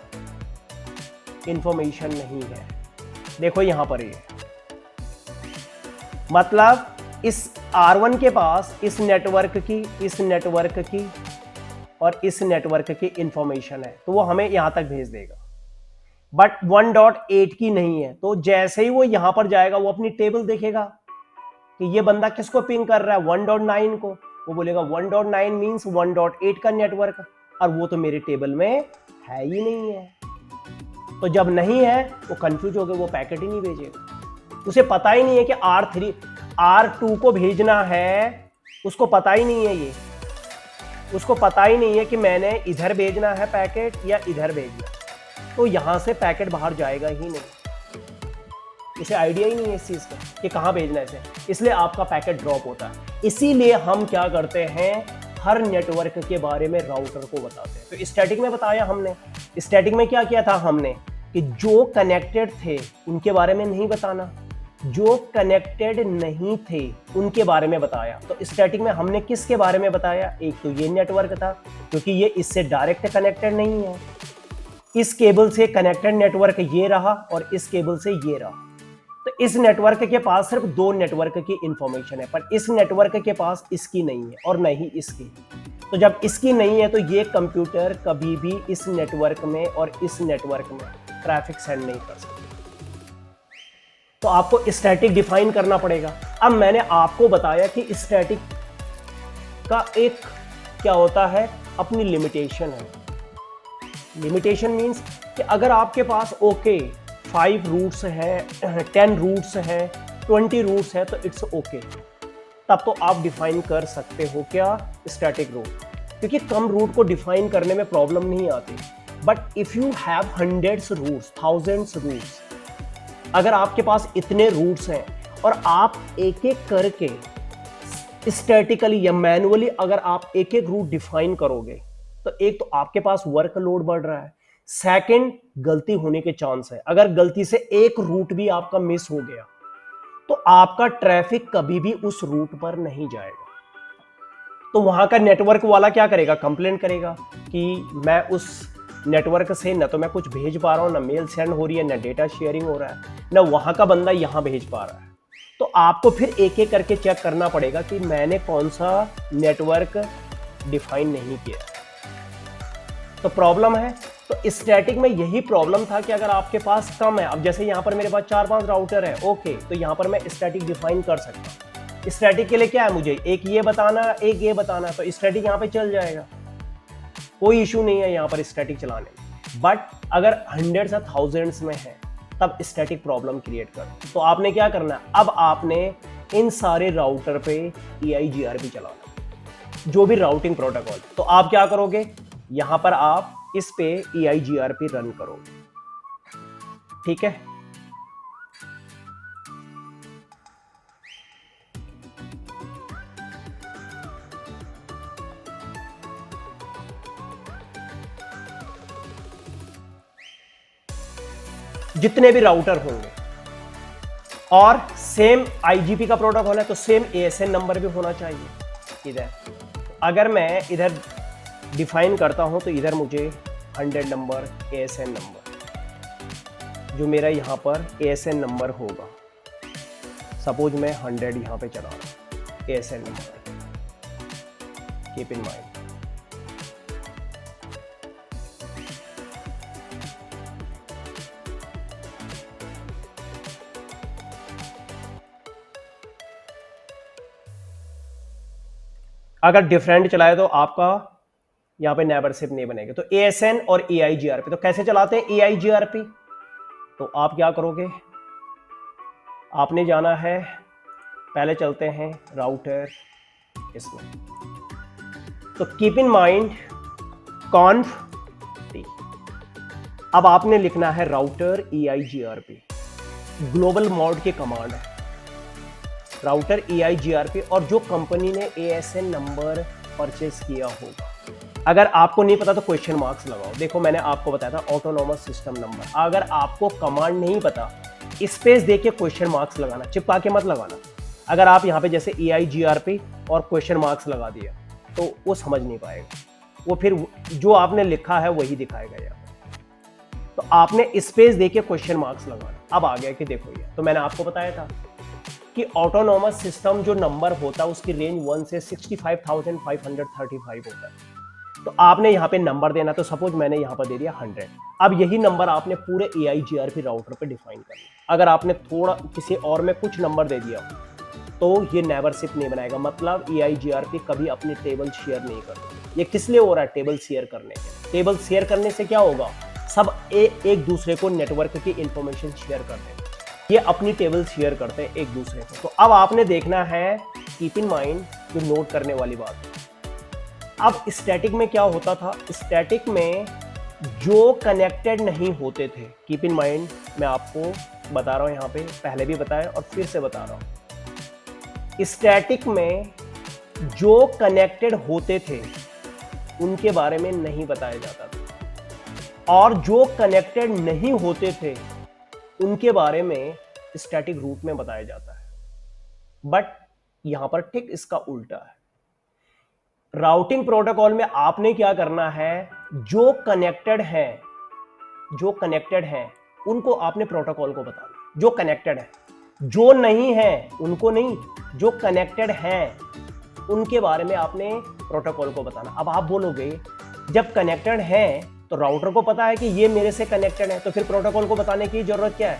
इंफॉर्मेशन नहीं है। देखो यहां पर ये मतलब इस R1 के पास इस नेटवर्क की और इस नेटवर्क की इंफॉर्मेशन है, तो वो हमें यहां तक भेज देगा, बट 1.8 की नहीं है। तो जैसे ही वो यहां पर जाएगा वो अपनी टेबल देखेगा कि ये बंदा किसको पिंग कर रहा है, 1.9 को, वो बोलेगा 1.9 मींस 1.8 का नेटवर्क, और वो तो मेरे टेबल में है ही नहीं है। तो जब नहीं है वो कंफ्यूज हो गए, वो पैकेट ही नहीं भेजेगा। उसे पता ही नहीं है कि R2 को भेजना है, उसको पता ही नहीं है, ये उसको पता ही नहीं है कि मैंने इधर भेजना है पैकेट या इधर भेजना, तो यहां से पैकेट बाहर जाएगा ही नहीं। उसे आइडिया ही नहीं है इस चीज का कि कहां भेजना है इसे, इसलिए आपका पैकेट ड्रॉप होता है। इसीलिए हम क्या करते हैं, हर नेटवर्क के बारे में राउटर को बताते हैं। तो स्टैटिक में बताया हमने, स्टैटिक में क्या किया था हमने कि जो कनेक्टेड थे उनके बारे में नहीं बताना, जो कनेक्टेड नहीं थे उनके बारे में बताया। तो स्टैटिक में हमने किसके बारे में बताया, एक तो ये नेटवर्क था क्योंकि ये इससे डायरेक्ट कनेक्टेड नहीं है, इस केबल से कनेक्टेड नेटवर्क ये रहा और इस केबल से ये रहा। तो इस नेटवर्क के पास सिर्फ दो नेटवर्क की इंफॉर्मेशन है, पर इस नेटवर्क के पास इसकी नहीं है और नहीं इसकी। तो जब इसकी नहीं है तो ये कंप्यूटर कभी भी इस नेटवर्क में और इस नेटवर्क में ट्रैफिक सेंड नहीं कर सकता। तो आपको स्टैटिक डिफाइन करना पड़ेगा। अब मैंने आपको बताया कि स्टैटिक का एक क्या होता है, अपनी लिमिटेशन है। लिमिटेशन मींस कि अगर आपके पास 5 रूट्स है, 10 रूट्स है, 20 रूट्स है तो इट्स ओके, तब तो आप डिफाइन कर सकते हो क्या, स्टैटिक रूट, क्योंकि कम रूट को डिफाइन करने में प्रॉब्लम नहीं आती। But if you have hundreds routes, thousands routes, अगर आपके पास इतने रूट्स हैं और आप एक एक करके स्टैटिकली या मैनुअली अगर आप एक एक रूट डिफाइन करोगे, तो एक तो आपके पास वर्कलोड बढ़ रहा है, सेकंड गलती होने के चांस है। अगर गलती से एक रूट भी आपका मिस हो गया तो आपका ट्रैफिक कभी भी उस रूट पर नहीं जाएगा। तो वहां का नेटवर्क वाला क्या करेगा, कंप्लेंट करेगा कि मैं उस नेटवर्क से न तो मैं कुछ भेज पा रहा हूं, ना मेल सेंड हो रही है, ना डेटा शेयरिंग हो रहा है, ना वहां का बंदा यहां भेज पा रहा है। तो आपको फिर एक एक करके चेक करना पड़ेगा कि मैंने कौन सा नेटवर्क डिफाइन नहीं किया। तो प्रॉब्लम है। तो स्टैटिक में यही प्रॉब्लम था कि अगर आपके पास कम है, अब जैसे यहां पर मेरे पास 4-5 राउटर है, ओके, तो यहां पर मैं स्टैटिक डिफाइन कर सकता हूं। स्टैटिक के लिए क्या है, मुझे एक ये बताना, एक ये बताना, तो स्टैटिक यहां पे चल जाएगा, कोई इशू नहीं है यहां पर स्टैटिक चलाने में। बट अगर हंड्रेड्स या थाउजेंड्स में है तब स्टैटिक प्रॉब्लम क्रिएट कर। तो आपने क्या करना है, अब आपने इन सारे राउटर पे EIGRP चलाना, जो भी राउटिंग प्रोटोकॉल। तो आप क्या करोगे, यहां पर आप इस पे EIGRP रन करोगे, ठीक है। जितने भी राउटर होंगे और सेम IGP का प्रोटोकॉल है तो सेम ASN नंबर भी होना चाहिए इधर। अगर मैं इधर डिफाइन करता हूं तो इधर मुझे 100 नंबर ASN नंबर, जो मेरा यहां पर ASN नंबर होगा, सपोज मैं 100 यहां पे चला रहा हूं ASN number, keep in mind. अगर डिफरेंट चलाए तो आपका यहां पे नेबरशिप नहीं बनेगा। तो ASN और EIGRP, तो कैसे चलाते हैं EIGRP, तो आप क्या करोगे, आपने जाना है, पहले चलते हैं राउटर इसमें, तो कीप इन माइंड कॉन्फ टी। अब आपने लिखना है राउटर EIGRP, ग्लोबल मोड की कमांड है, राउटर EIGRP और जो कंपनी ने ASN नंबर परचेस किया होगा। अगर आपको नहीं पता तो क्वेश्चन मार्क्स लगाओ। देखो मैंने आपको बताया था ऑटोनोमस सिस्टम नंबर। अगर आपको कमांड नहीं पता, स्पेस दे के क्वेश्चन मार्क्स लगाना, चिपका के मत लगाना। अगर आप यहाँ पे जैसे EIGRP और क्वेश्चन मार्क्स लगा दिया तो वो समझ नहीं पाएगा, वो फिर जो आपने लिखा है वही दिखाएगा यहाँ पे। तो आपने स्पेस दे के क्वेश्चन मार्क्स लगाना। अब आ गया कि देखो ये तो मैंने आपको बताया था कि ऑटोनोमस सिस्टम जो नंबर होता है उसकी रेंज 1 से 65,535 होता है। तो आपने यहाँ पे नंबर देना, तो सपोज मैंने यहाँ पर दे दिया 100। अब यही नंबर आपने पूरे EIGRP राउटर पे डिफाइन करना। अगर आपने थोड़ा किसी और में कुछ नंबर दे दिया तो ये नेवर शिप नहीं बनाएगा। मतलब EIGRP कभी अपनी टेबल शेयर नहीं करती। ये किस लिए हो रहा है? टेबल शेयर करने के। टेबल शेयर करने से क्या होगा? सब एक दूसरे को नेटवर्क की इंफॉर्मेशन शेयर कर देंगे। ये अपनी टेबल शेयर करते हैं एक दूसरे को। तो अब आपने देखना है, कीप इन माइंड, जो नोट करने वाली बात है। अब स्टैटिक में क्या होता था? स्टैटिक में जो कनेक्टेड नहीं होते थे, कीप इन माइंड, मैं आपको बता रहा हूं, यहाँ पे पहले भी बताया और फिर से बता रहा हूं। स्टैटिक में जो कनेक्टेड होते थे उनके बारे में नहीं बताया जाता था, और जो कनेक्टेड नहीं होते थे उनके बारे में स्टैटिक रूट में बताया जाता है। बट यहां पर ठीक इसका उल्टा है। राउटिंग प्रोटोकॉल में आपने क्या करना है, जो कनेक्टेड है उनको आपने प्रोटोकॉल को बताना। जो कनेक्टेड है, जो नहीं है उनको नहीं, जो कनेक्टेड है उनके बारे में आपने प्रोटोकॉल को बताना। अब आप बोलोगे जब कनेक्टेड है तो राउटर को पता है कि ये मेरे से कनेक्टेड है, तो फिर प्रोटोकॉल को बताने की जरूरत क्या है?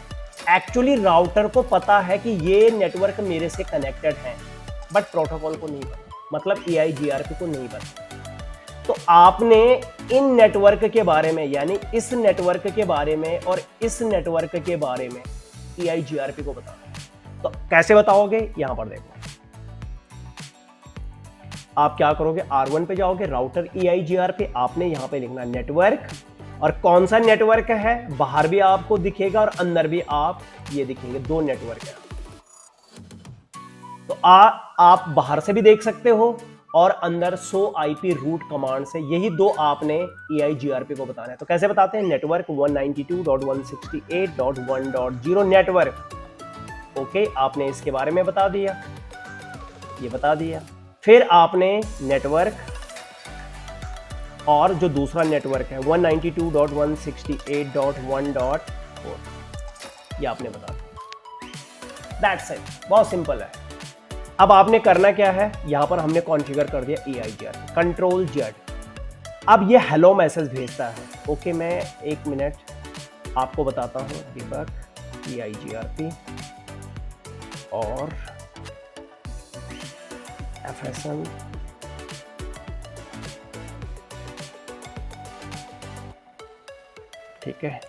एक्चुअली राउटर को पता है कि ये नेटवर्क मेरे से कनेक्टेड है, बट प्रोटोकॉल को नहीं पता, मतलब EIGRP को नहीं पता। तो आपने इन नेटवर्क के बारे में, यानी इस नेटवर्क के बारे में और इस नेटवर्क के बारे में EIGRP को बताना। तो कैसे बताओगे? यहां पर देखो, आप क्या करोगे? R1 पे जाओगे, राउटर EIGRP, आपने यहां पे लिखना नेटवर्क, और कौन सा नेटवर्क है बाहर भी आपको दिखेगा और अंदर भी आप ये दिखेंगे, दो नेटवर्क है। तो आप बाहर से भी देख सकते हो और अंदर शो IP रूट कमांड से, यही दो आपने EIGRP को बताना है। तो कैसे बताते हैं? Network 192.168.1.0 network. ओके, आपने इसके बारे में बता दिया, ये बता दिया। फिर आपने नेटवर्क और जो दूसरा नेटवर्क है 192.168.1.4, ये आपने बता दिया। दैट्स इट, बहुत सिंपल है। अब आपने करना क्या है? यहां पर हमने कॉन्फ़िगर कर दिया EIGRP, कंट्रोल Z। अब ये हेलो मैसेज भेजता है। ओके, मैं एक मिनट आपको बताता हूं। डिबग EIGRP और FSM ठीक है,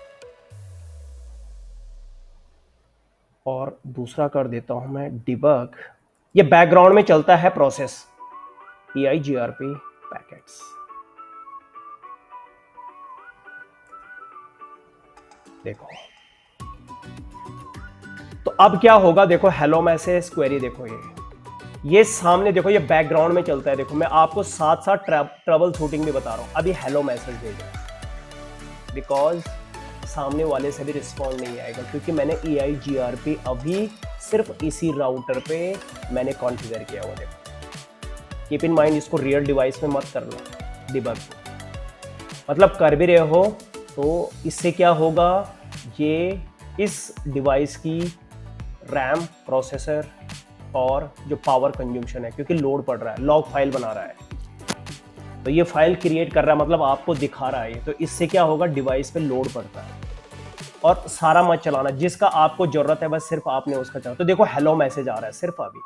और दूसरा कर देता हूं मैं डिबग। ये बैकग्राउंड में चलता है प्रोसेस EIGRP पैकेट्स। देखो तो अब क्या होगा? देखो हेलो मैसेज क्वेरी, देखो ये सामने, देखो ये बैकग्राउंड में चलता है। देखो मैं आपको साथ साथ ट्रबल शूटिंग भी बता रहा हूं। अभी हेलो मैसेज भेजा, बिकॉज सामने वाले से भी रिस्पॉन्ड नहीं आएगा, क्योंकि मैंने EIGRP अभी सिर्फ इसी राउटर पे मैंने कॉन्फ़िगर किया हुआ। देखो, कीप इन माइंड, इसको रियल डिवाइस में मत करना डिबग। मतलब कर भी रहे हो तो इससे क्या होगा? ये इस डिवाइस की रैम, प्रोसेसर और जो पावर कंज्यूमशन है, क्योंकि लोड पड़ रहा है, लॉग फाइल बना रहा है, तो ये फाइल क्रिएट कर रहा है, मतलब आपको दिखा रहा है। तो इससे क्या होगा? डिवाइस पे लोड पड़ता है। और सारा मत चलाना, जिसका आपको जरूरत है बस सिर्फ आपने उसका चलाना। तो देखो हेलो मैसेज आ रहा है सिर्फ अभी,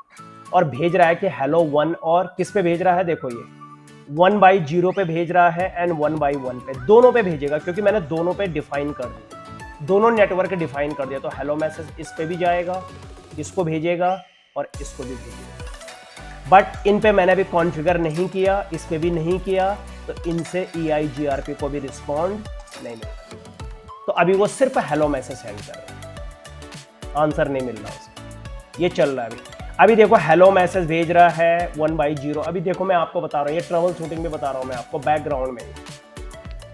और भेज रहा है कि हेलो 1, और किस पे भेज रहा है? देखो ये 1/0 पे भेज रहा है एंड 1/1 पे, दोनों पे भेजेगा, क्योंकि मैंने दोनों पे डिफाइन कर दिया, दोनों नेटवर्क डिफाइन कर दिया। तो हेलो मैसेज इस पे भी जाएगा, इसको भेजेगा और इसको भी भेजेगा। बट इन पे मैंने अभी कॉन्फ़िगर नहीं किया, इस पे भी नहीं किया, तो इनसे EIGRP को भी रिस्पॉन्ड नहीं मिलता। तो अभी वो सिर्फ हेलो मैसेज सेंड कर रहा है, आंसर नहीं मिल रहा उसको, ये चल रहा है अभी। अभी देखो हेलो मैसेज भेज रहा है 1/0। अभी देखो मैं आपको बता रहा हूँ, ये ट्रबल शूटिंग में बता रहा हूँ मैं आपको बैकग्राउंड में।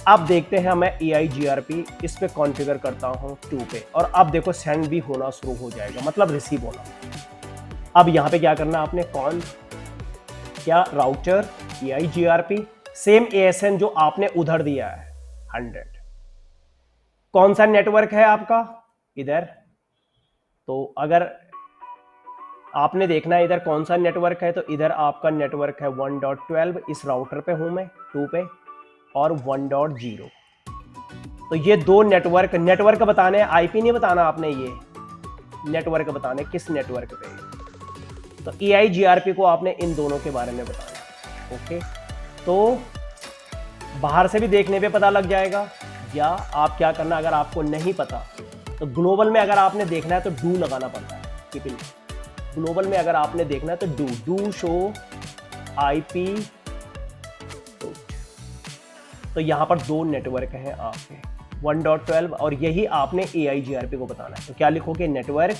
अब देखते हैं मैं AIGRP इस पे कॉन्फ़िगर करता हूँ 2 पे, और अब देखो सेंड भी होना शुरू हो जाएगा, मतलब रिसीव होना। अब यहाँ पे क्या करना आपने, कौन क्या राउटर AIGRP सेम ASN जो आपने उधर दिया है 100। कौन सा नेटवर्क है आपका इधर, तो अगर आपने देखना है इधर कौन सा नेटवर्क है, तो इधर आपका नेटवर्क है 1.12, इस राउटर पे हूं मैं 2 पे, और 1.0। तो ये दो नेटवर्क बताने, आईपी नहीं बताना आपने, ये नेटवर्क बताने किस नेटवर्क पे है। तो AIGRP को आपने इन दोनों के बारे में बताना। ओके, तो बाहर से भी देखने पे पता लग जाएगा, या आप क्या करना, अगर आपको नहीं पता तो ग्लोबल में अगर आपने देखना है तो डू लगाना पड़ता है। कीपिंग ग्लोबल में अगर आपने देखना है तो डू शो IP। तो यहां पर दो नेटवर्क हैं आपके 1.12, और यही आपने AIGRP को बताना है। तो क्या लिखोगे, नेटवर्क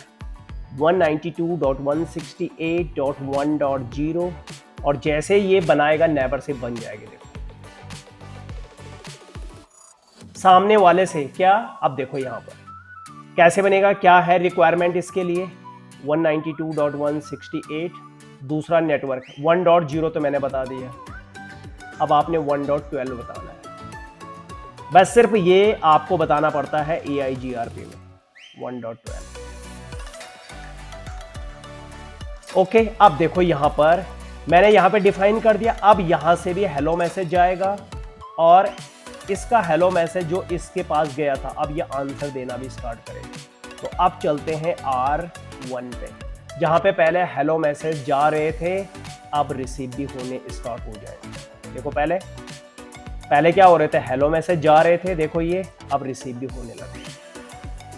192.168.1.0, और जैसे ये बनाएगा नेबर से बन जाएगी। देखो सामने वाले से क्या, अब देखो यहां पर कैसे बनेगा, क्या है रिक्वायरमेंट इसके लिए, 192.168, दूसरा नेटवर्क 1.0 तो मैंने बता दिया। अब आपने 1.12 बताना है, बस सिर्फ ये आपको बताना पड़ता है AIGRP में 1.12। ओके, अब देखो यहां पर मैंने यहां पे डिफाइन कर दिया। अब यहां से भी हेलो मैसेज जाएगा, और इसका हेलो मैसेज जो इसके पास गया था, अब ये आंसर देना भी स्टार्ट करेगा। तो अब चलते हैं R1 पे, जहां पे पहले हेलो मैसेज जा रहे थे, अब रिसीव भी होने स्टार्ट हो जाएगा। देखो पहले क्या हो रहे थे, हेलो मैसेज जा रहे थे, देखो ये अब रिसीव भी होने लगे,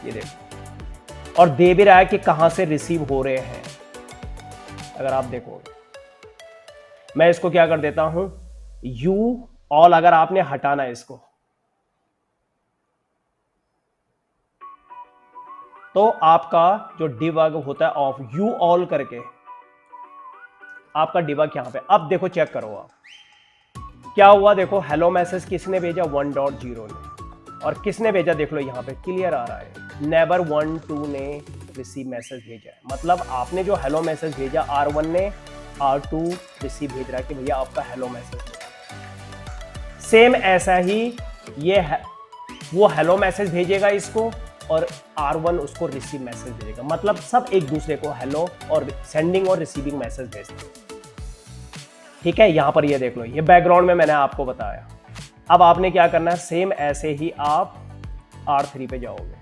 ये देखो, और दे भी रहा है कि कहां से रिसीव हो रहे हैं। अगर आप देखो, मैं इसको क्या कर देता हूं, यू ऑल, अगर आपने हटाना है इसको, तो आपका जो डिबग होता है ऑफ, यू ऑल करके आपका डिबग यहां पे। अब देखो चेक करो आप क्या हुआ, देखो हेलो मैसेज किसने भेजा, 1.0 ने, और किसने भेजा देख लो यहां पे क्लियर आ रहा है, नेबर 1-2 ने रिसीव मैसेज भेजा है। मतलब आपने जो हेलो मैसेज भेजा R1 ने, R2 रिसीव भेज रहा है कि भैया आपका हेलो मैसेज। सेम ऐसा ही ये है, वो हेलो मैसेज भेजेगा इसको, और R1 उसको रिसीव मैसेज भेजेगा। मतलब सब एक दूसरे को हेलो और सेंडिंग और रिसीविंग मैसेज भेजते हैं। ठीक है, यहां पर ये देख लो, ये बैकग्राउंड में मैंने आपको बताया। अब आपने क्या करना है, सेम ऐसे ही आप R3 पे जाओगे।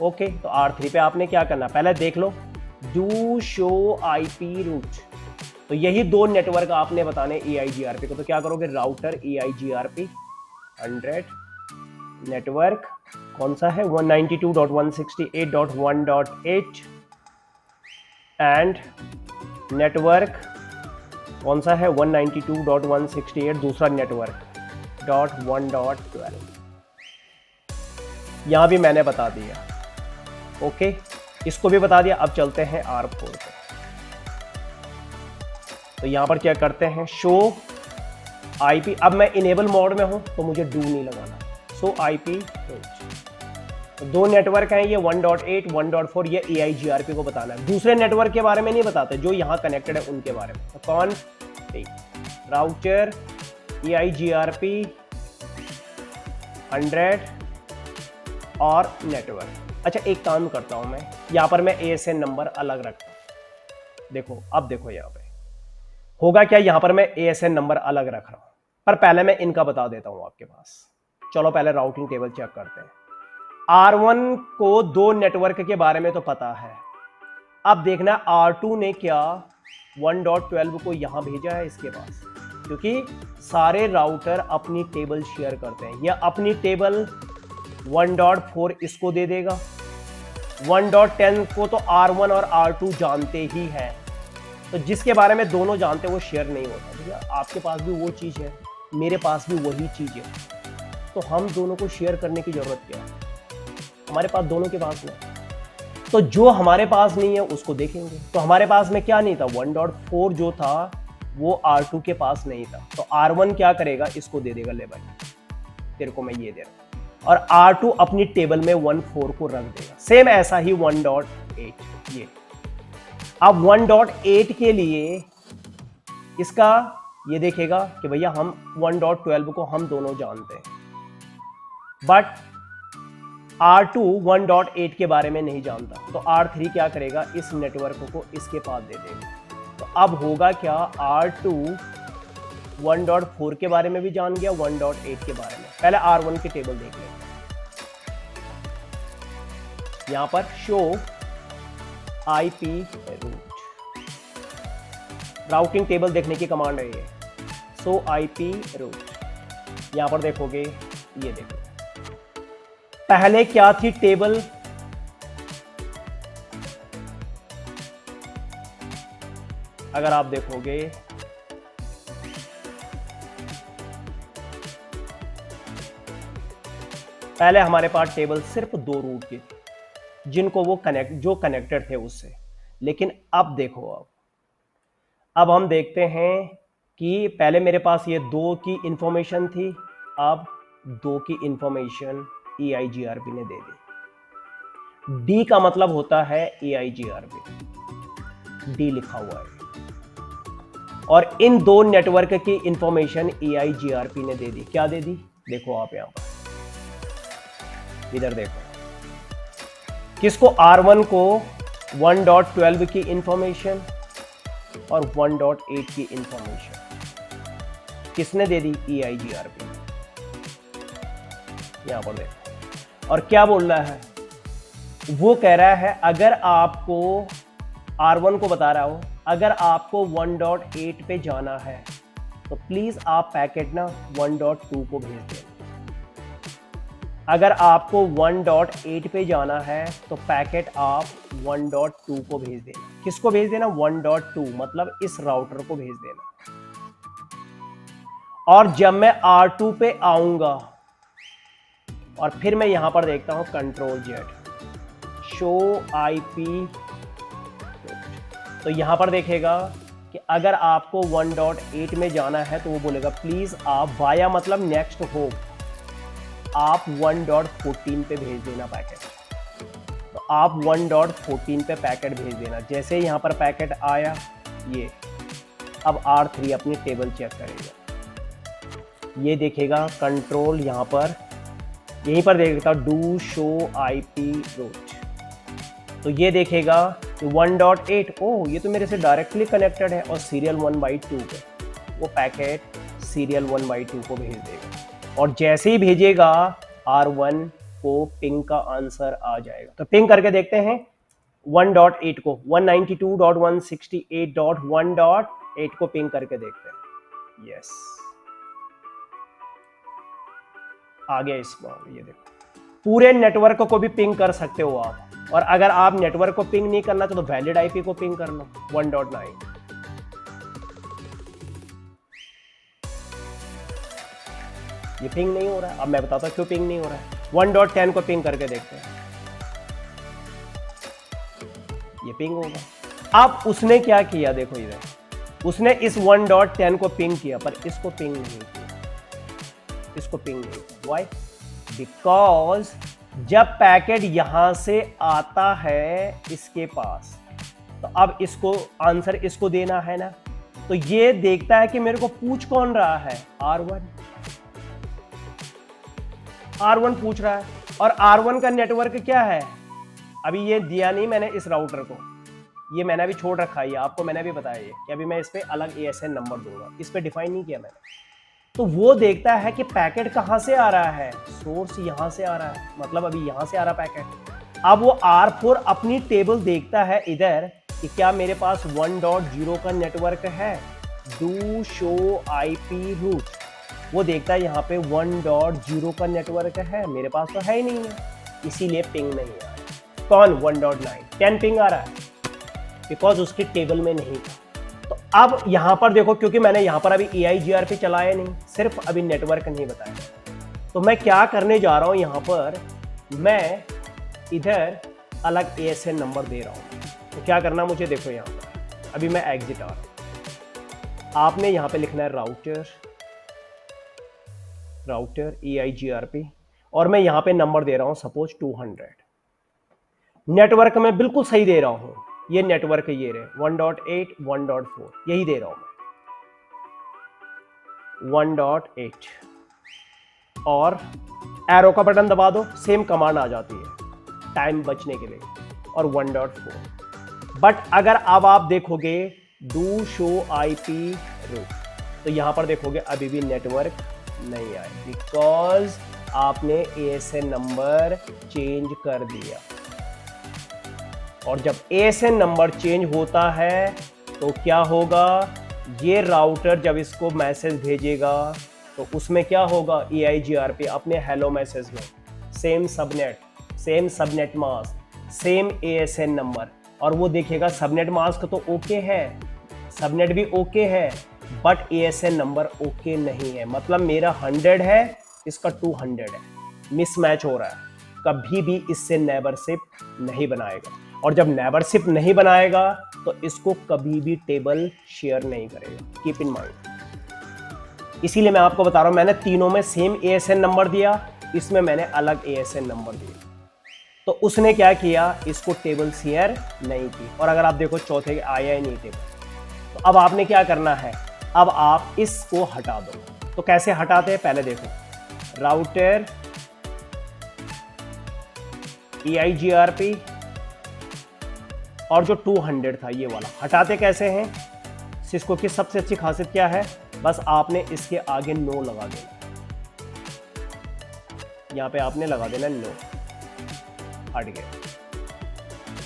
ओके, तो R3 पे आपने क्या करना, पहले देख लो, डू शो IP रूट। तो यही दो नेटवर्क आपने बताने AIGRP को। तो क्या करोगे, राउटर AIGRP 100, नेटवर्क कौन सा है 192.168.1.8, एंड नेटवर्क कौन सा है 192.168, दूसरा नेटवर्क .1.12। यहां भी मैंने बता दिया। ओके, इसको भी बता दिया। अब चलते हैं R4 पे। तो यहां पर क्या करते हैं, शो IP। अब मैं इनेबल मोड में हूं तो मुझे डू नहीं लगाना, सो IP। तो दो नेटवर्क हैं ये 1.8 1.4, ये AIGRP को बताना है। दूसरे नेटवर्क के बारे में नहीं बताते, जो यहां कनेक्टेड है उनके बारे में। तो कौन, राउटर AIGRP 100 और नेटवर्क। अच्छा, एक काम करता हूं मैं, यहां पर मैं ASN नंबर अलग रखता हूं। देखो अब देखो यहां पे होगा क्या, यहां पर मैं ASN नंबर अलग रख रहा हूं, पर पहले मैं इनका बता देता हूं आपके पास। चलो पहले राउटिंग टेबल चेक करते हैं। R1 को दो नेटवर्क के बारे में तो पता है। अब देखना R2 ने क्या 1.12 को यहां भेजा है इसके पास, क्योंकि सारे राउटर अपनी टेबल शेयर करते हैं। या अपनी टेबल 1.4 इसको दे देगा, 1.10 को तो R1 और R2 जानते ही हैं। तो जिसके बारे में दोनों जानते हैं वो शेयर नहीं होता। भैया आपके पास भी वो चीज है, मेरे पास भी वही चीज है, तो हम दोनों को शेयर करने की जरूरत क्या है, हमारे पास दोनों के पास नहीं। तो जो हमारे पास नहीं है उसको देखेंगे। तो हमारे पास में क्या नहीं था, 1.4 जो था वो R2 के पास नहीं था, तो R1 क्या करेगा, इसको दे देगा, ले भाई तेरे को मैं ये दे रहा हूं, और R2 अपनी टेबल में 1.4 को रख देगा। सेम ऐसा ही 1.8 ये। अब 1.8 के लिए इसका ये देखेगा कि भैया हम 1.12 को हम दोनों जानते हैं, बट R2 1.8 के बारे में नहीं जानता, तो R3 क्या करेगा, इस नेटवर्क को इसके पास दे देगा। तो अब होगा क्या, R2 1.4 के बारे में भी जान गया, 1.8 के बारे में। पहले R1 की टेबल देख लें, यहां पर show IP route, routing table देखने की कमांड है ये, शो IP रूट। यहां पर देखोगे, ये देखो पहले क्या थी टेबल, अगर आप देखोगे पहले हमारे पास टेबल सिर्फ 2 रूट की थी, जिनको वो जो कनेक्टेड थे उससे। लेकिन अब देखो, अब हम देखते हैं कि पहले मेरे पास ये 2 की इंफॉर्मेशन थी, अब 2 की इंफॉर्मेशन EIGRP ने दे दी। D का मतलब होता है EIGRP, D लिखा हुआ है, और इन 2 नेटवर्क की इंफॉर्मेशन EIGRP ने दे दी। क्या दे दी, देखो आप यहां पर, इधर देखो, किसको, R1 को 1.12 की इंफॉर्मेशन और 1.8 की इंफॉर्मेशन किसने दे दी, EIGRP। यहां पर देखो, और क्या बोल रहा है, वो कह रहा है अगर आपको R1 को बता रहा हो, अगर आपको 1.8 पे जाना है तो प्लीज आप पैकेट ना 1.2 को भेज दें। अगर आपको 1.8 पे जाना है तो पैकेट आप 1.2 को भेज देना। किसको भेज देना, 1.2, मतलब इस राउटर को भेज देना। और जब मैं R2 पे आऊंगा और फिर मैं यहां पर देखता हूं Ctrl+Z, शो IP, तो यहां पर देखेगा कि अगर आपको 1.8 में जाना है तो वो बोलेगा प्लीज आप वाया, मतलब नेक्स्ट हो, आप 1.14 पे भेज देना पैकेट। तो आप 1.14 पे पैकेट भेज देना। जैसे यहां पर पैकेट आया, ये अब R3 अपनी टेबल चेक करेगा, ये देखेगा कंट्रोल, यहां पर यहीं पर देखेगा डू शो IP रूट, तो ये देखेगा कि 1.8, ओह ये तो मेरे से डायरेक्टली कनेक्टेड है, और सीरियल 1/2 पे वो पैकेट सीरियल 1/2 को भेज देगा। और जैसे ही भेजेगा R1 को पिंग का आंसर आ जाएगा। तो पिंग करके देखते हैं 1.8 को, 192.168.1.8 को पिंग करके देखते हैं। यस, आ गया इसमें, ये देखो पूरे नेटवर्क को भी पिंग कर सकते हो आप। और अगर आप नेटवर्क को पिंग नहीं करना तो वैलिड IP को पिंग कर लो 1.9। ये पिंग नहीं हो रहा है, अब मैं बताता हूं क्यों पिंग नहीं हो रहा है। 1.10 को पिंग करके देखते हैं, ये पिंग होगा। अब उसने क्या किया, देखो इधर, उसने इस 1.10 को पिंग किया, पर इसको पिंग नहीं किया, इसको पिंग नहीं किया। व्हाई? बिकॉज जब पैकेट यहां से आता है इसके पास, तो अब इसको आंसर इसको देना है ना, तो ये देखता है कि मेरे को पूछ कौन रहा है, R1 पूछ रहा है। और R1 का नेटवर्क क्या है, अभी ये दिया नहीं मैंने इस राउटर को, ये मैंने अभी छोड़ रखा है, आपको मैंने भी बताया ये कि अभी मैं इस पे अलग ASN नंबर दूंगा, इस पे डिफाइन नहीं किया मैंने। तो वो देखता है कि पैकेट कहां से आ रहा है, सोर्स यहां से आ रहा है, मतलब अभी यहां से आ रहा पैकेट। अब वो R4 अपनी टेबल देखता है इधर कि क्या मेरे पास 1.0 का नेटवर्क है, डू शो IP रूट, वो देखता है यहाँ पे 1.0 का नेटवर्क है, मेरे पास तो है ही नहीं है, इसीलिए पिंग नहीं आ रहा। कौन, 1.9, 10 पिंग आ रहा है बिकॉज उसकी टेबल में नहीं था। तो अब यहां पर देखो, क्योंकि मैंने यहां पर अभी EIGRP चलाया नहीं, सिर्फ अभी नेटवर्क नहीं बताया, तो मैं क्या करने जा रहा हूं, यहां पर मैं इधर अलग ASN नंबर दे रहा हूँ। तो क्या करना मुझे, देखो यहाँ पर अभी मैं एग्जिट आ रहा हूँ, आपने यहाँ पे लिखना है राउटर EIGRP, और मैं यहाँ पे नंबर दे रहा हूँ सपोज 200। नेटवर्क में बिल्कुल सही दे रहा हूँ, ये नेटवर्क ये रहे 1.8 1.4 यही दे रहा हूँ मैं 1.8, और एरो का बटन दबा दो, सेम कमांड आ जाती है टाइम बचने के लिए, और 1.4। बट अगर अब आप देखोगे डू शो IP रूट, तो यहां पर देखोगे अभी भी नेटवर्क नहीं आए, बिकॉज आपने ASN नंबर चेंज कर दिया। और जब ASN नंबर चेंज होता है तो क्या होगा, ये राउटर जब इसको मैसेज भेजेगा तो उसमें क्या होगा, EIGRP अपने हेलो मैसेज में same subnet mask, same ASN number, और वो देखेगा सबनेट मास्क तो ओके है, सबनेट भी ओके है, बट ASN नंबर ओके नहीं है, मतलब मेरा 100 है, इसका 200 है, मिसमैच हो रहा है, कभी भी इससे नेबरशिप नहीं बनाएगा। और जब नेबरशिप नहीं बनाएगा तो इसको कभी भी टेबल शेयर नहीं करेगा, कीप इन माइंड। इसीलिए मैं आपको बता रहा हूं, मैंने तीनों में सेम ASN नंबर दिया, इसमें मैंने अलग ASN नंबर दिया, तो उसने क्या किया, इसको टेबल शेयर नहीं की, और अगर आप देखो चौथे आया ही नहीं टेबल। तो अब आपने क्या करना है, अब आप इसको हटा दो। तो कैसे हटाते हैं, पहले देखो राउटर EIGRP और जो 200 था ये वाला हटाते कैसे हैं। सिस्को की सबसे अच्छी खासियत क्या है, बस आपने इसके आगे नो लगा देना, यहां पे आपने लगा देना नो, हट गया।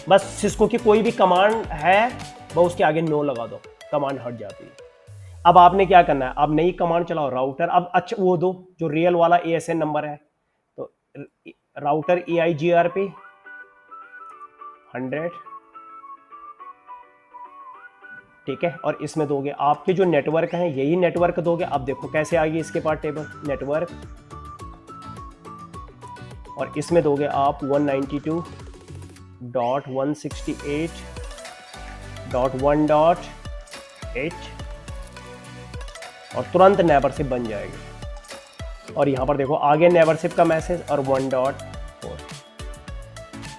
बस सिस्को की कोई भी कमांड है वो उसके आगे नो लगा दो, कमांड हट जाती है। अब आपने क्या करना है, अब नई कमांड चलाओ राउटर, अब अच्छा वो दो जो रियल वाला ASN नंबर है, तो राउटर EIGRP 100, ठीक है, और इसमें दोगे आपके जो नेटवर्क हैं यही नेटवर्क दोगे। अब देखो कैसे आ गई इसके पास टेबल नेटवर्क, और इसमें दोगे आप 192.168.1.8 और तुरंत नेबरशिप बन जाएगी। और यहां पर देखो आगे नेबरशिप का मैसेज और 1.4।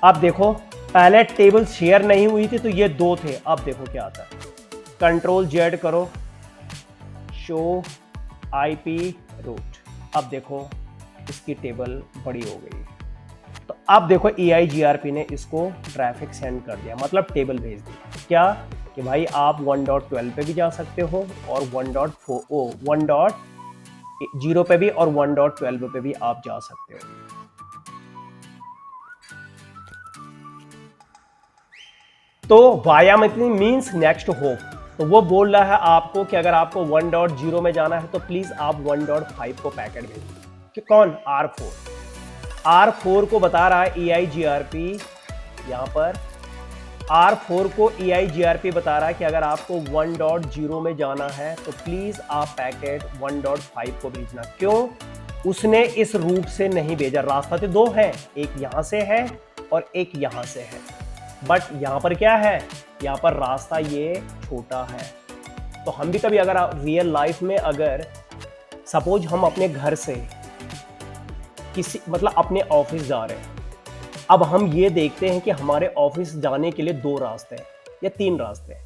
अब देखो पहले टेबल शेयर नहीं हुई थी तो ये 2 थे, अब देखो क्या आता है, Ctrl+Z करो, शो IP रूट, अब देखो इसकी टेबल बड़ी हो गई। तो अब देखो EIGRP ने इसको ट्रैफिक सेंड कर दिया, मतलब टेबल भेज दी, क्या कि भाई आप 1.12 पे भी जा सकते हो और 1.0 पे भी और 1.12 पे भी आप जा सकते हो। तो वायामित्री मीन्स नेक्स्ट होप, तो वो बोल रहा है आपको कि अगर आपको 1.0 में जाना है तो प्लीज आप 1.5 को पैकेट भेजिए। कि कौन, R4 को बता रहा है EIGRP, यहां पर R4 को EIGRP बता रहा है कि अगर आपको 1.0 में जाना है तो प्लीज आप पैकेट 1.5 को भेजना। क्यों, उसने इस रूट से नहीं भेजा, रास्ता तो 2 है, एक यहां से है और एक यहां से है, बट यहां पर क्या है, यहां पर रास्ता ये छोटा है। तो हम भी कभी अगर रियल लाइफ में अगर सपोज हम अपने घर से किसी मतलब अपने ऑफिस जा रहे हैं, अब हम ये देखते हैं कि हमारे ऑफिस जाने के लिए 2 रास्ते हैं या 3 रास्ते हैं।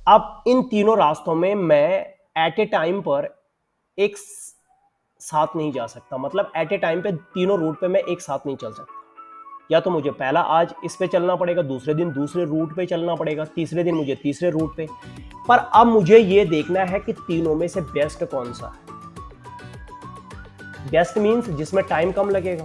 अब इन तीनों रास्तों में मैं एट ए टाइम पर एक साथ नहीं जा सकता, मतलब एट ए टाइम पे तीनों रूट पे मैं एक साथ नहीं चल सकता। या तो मुझे पहला आज इस पे चलना पड़ेगा, दूसरे दिन दूसरे रूट पे चलना पड़ेगा, तीसरे दिन मुझे तीसरे रूट पे। पर अब मुझे ये देखना है कि तीनों में से बेस्ट कौन सा है। बेस्ट मींस जिसमें टाइम कम लगेगा।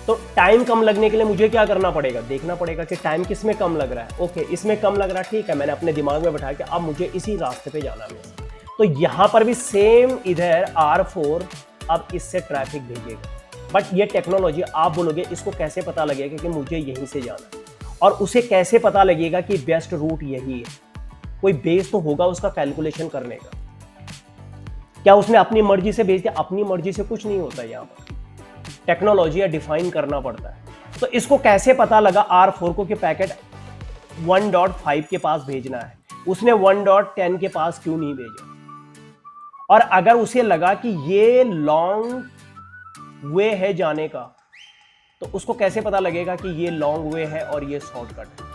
तो टाइम कम लगने के लिए मुझे क्या करना पड़ेगा, देखना पड़ेगा कि टाइम किस में कम लग रहा है। ओके, इसमें कम लग रहा है, ठीक है, मैंने अपने दिमाग में बैठाया कि अब मुझे इसी रास्ते पे जाना है। तो यहां पर भी सेम इधर R4 अब इससे ट्रैफिक भेजेगा। बट ये टेक्नोलॉजी आप बोलोगे इसको कैसे पता लगेगा कि मुझे यहीं से जाना है, और उसे कैसे पता लगेगा कि बेस्ट रूट यही है। कोई बेस तो होगा उसका कैलकुलेशन करने का। क्या उसने अपनी मर्जी से भेज दिया? अपनी मर्जी से कुछ नहीं होता। यहाँ पर टेक्नोलॉजी डिफाइन करना पड़ता है। तो इसको कैसे पता लगा R4 को कि पैकेट 1.5 के पास भेजना है, उसने 1.10 के पास क्यों नहीं भेजा? और अगर उसे लगा कि ये लॉन्ग वे है जाने का, तो उसको कैसे पता लगेगा कि ये लॉन्ग वे है और ये शॉर्टकट है?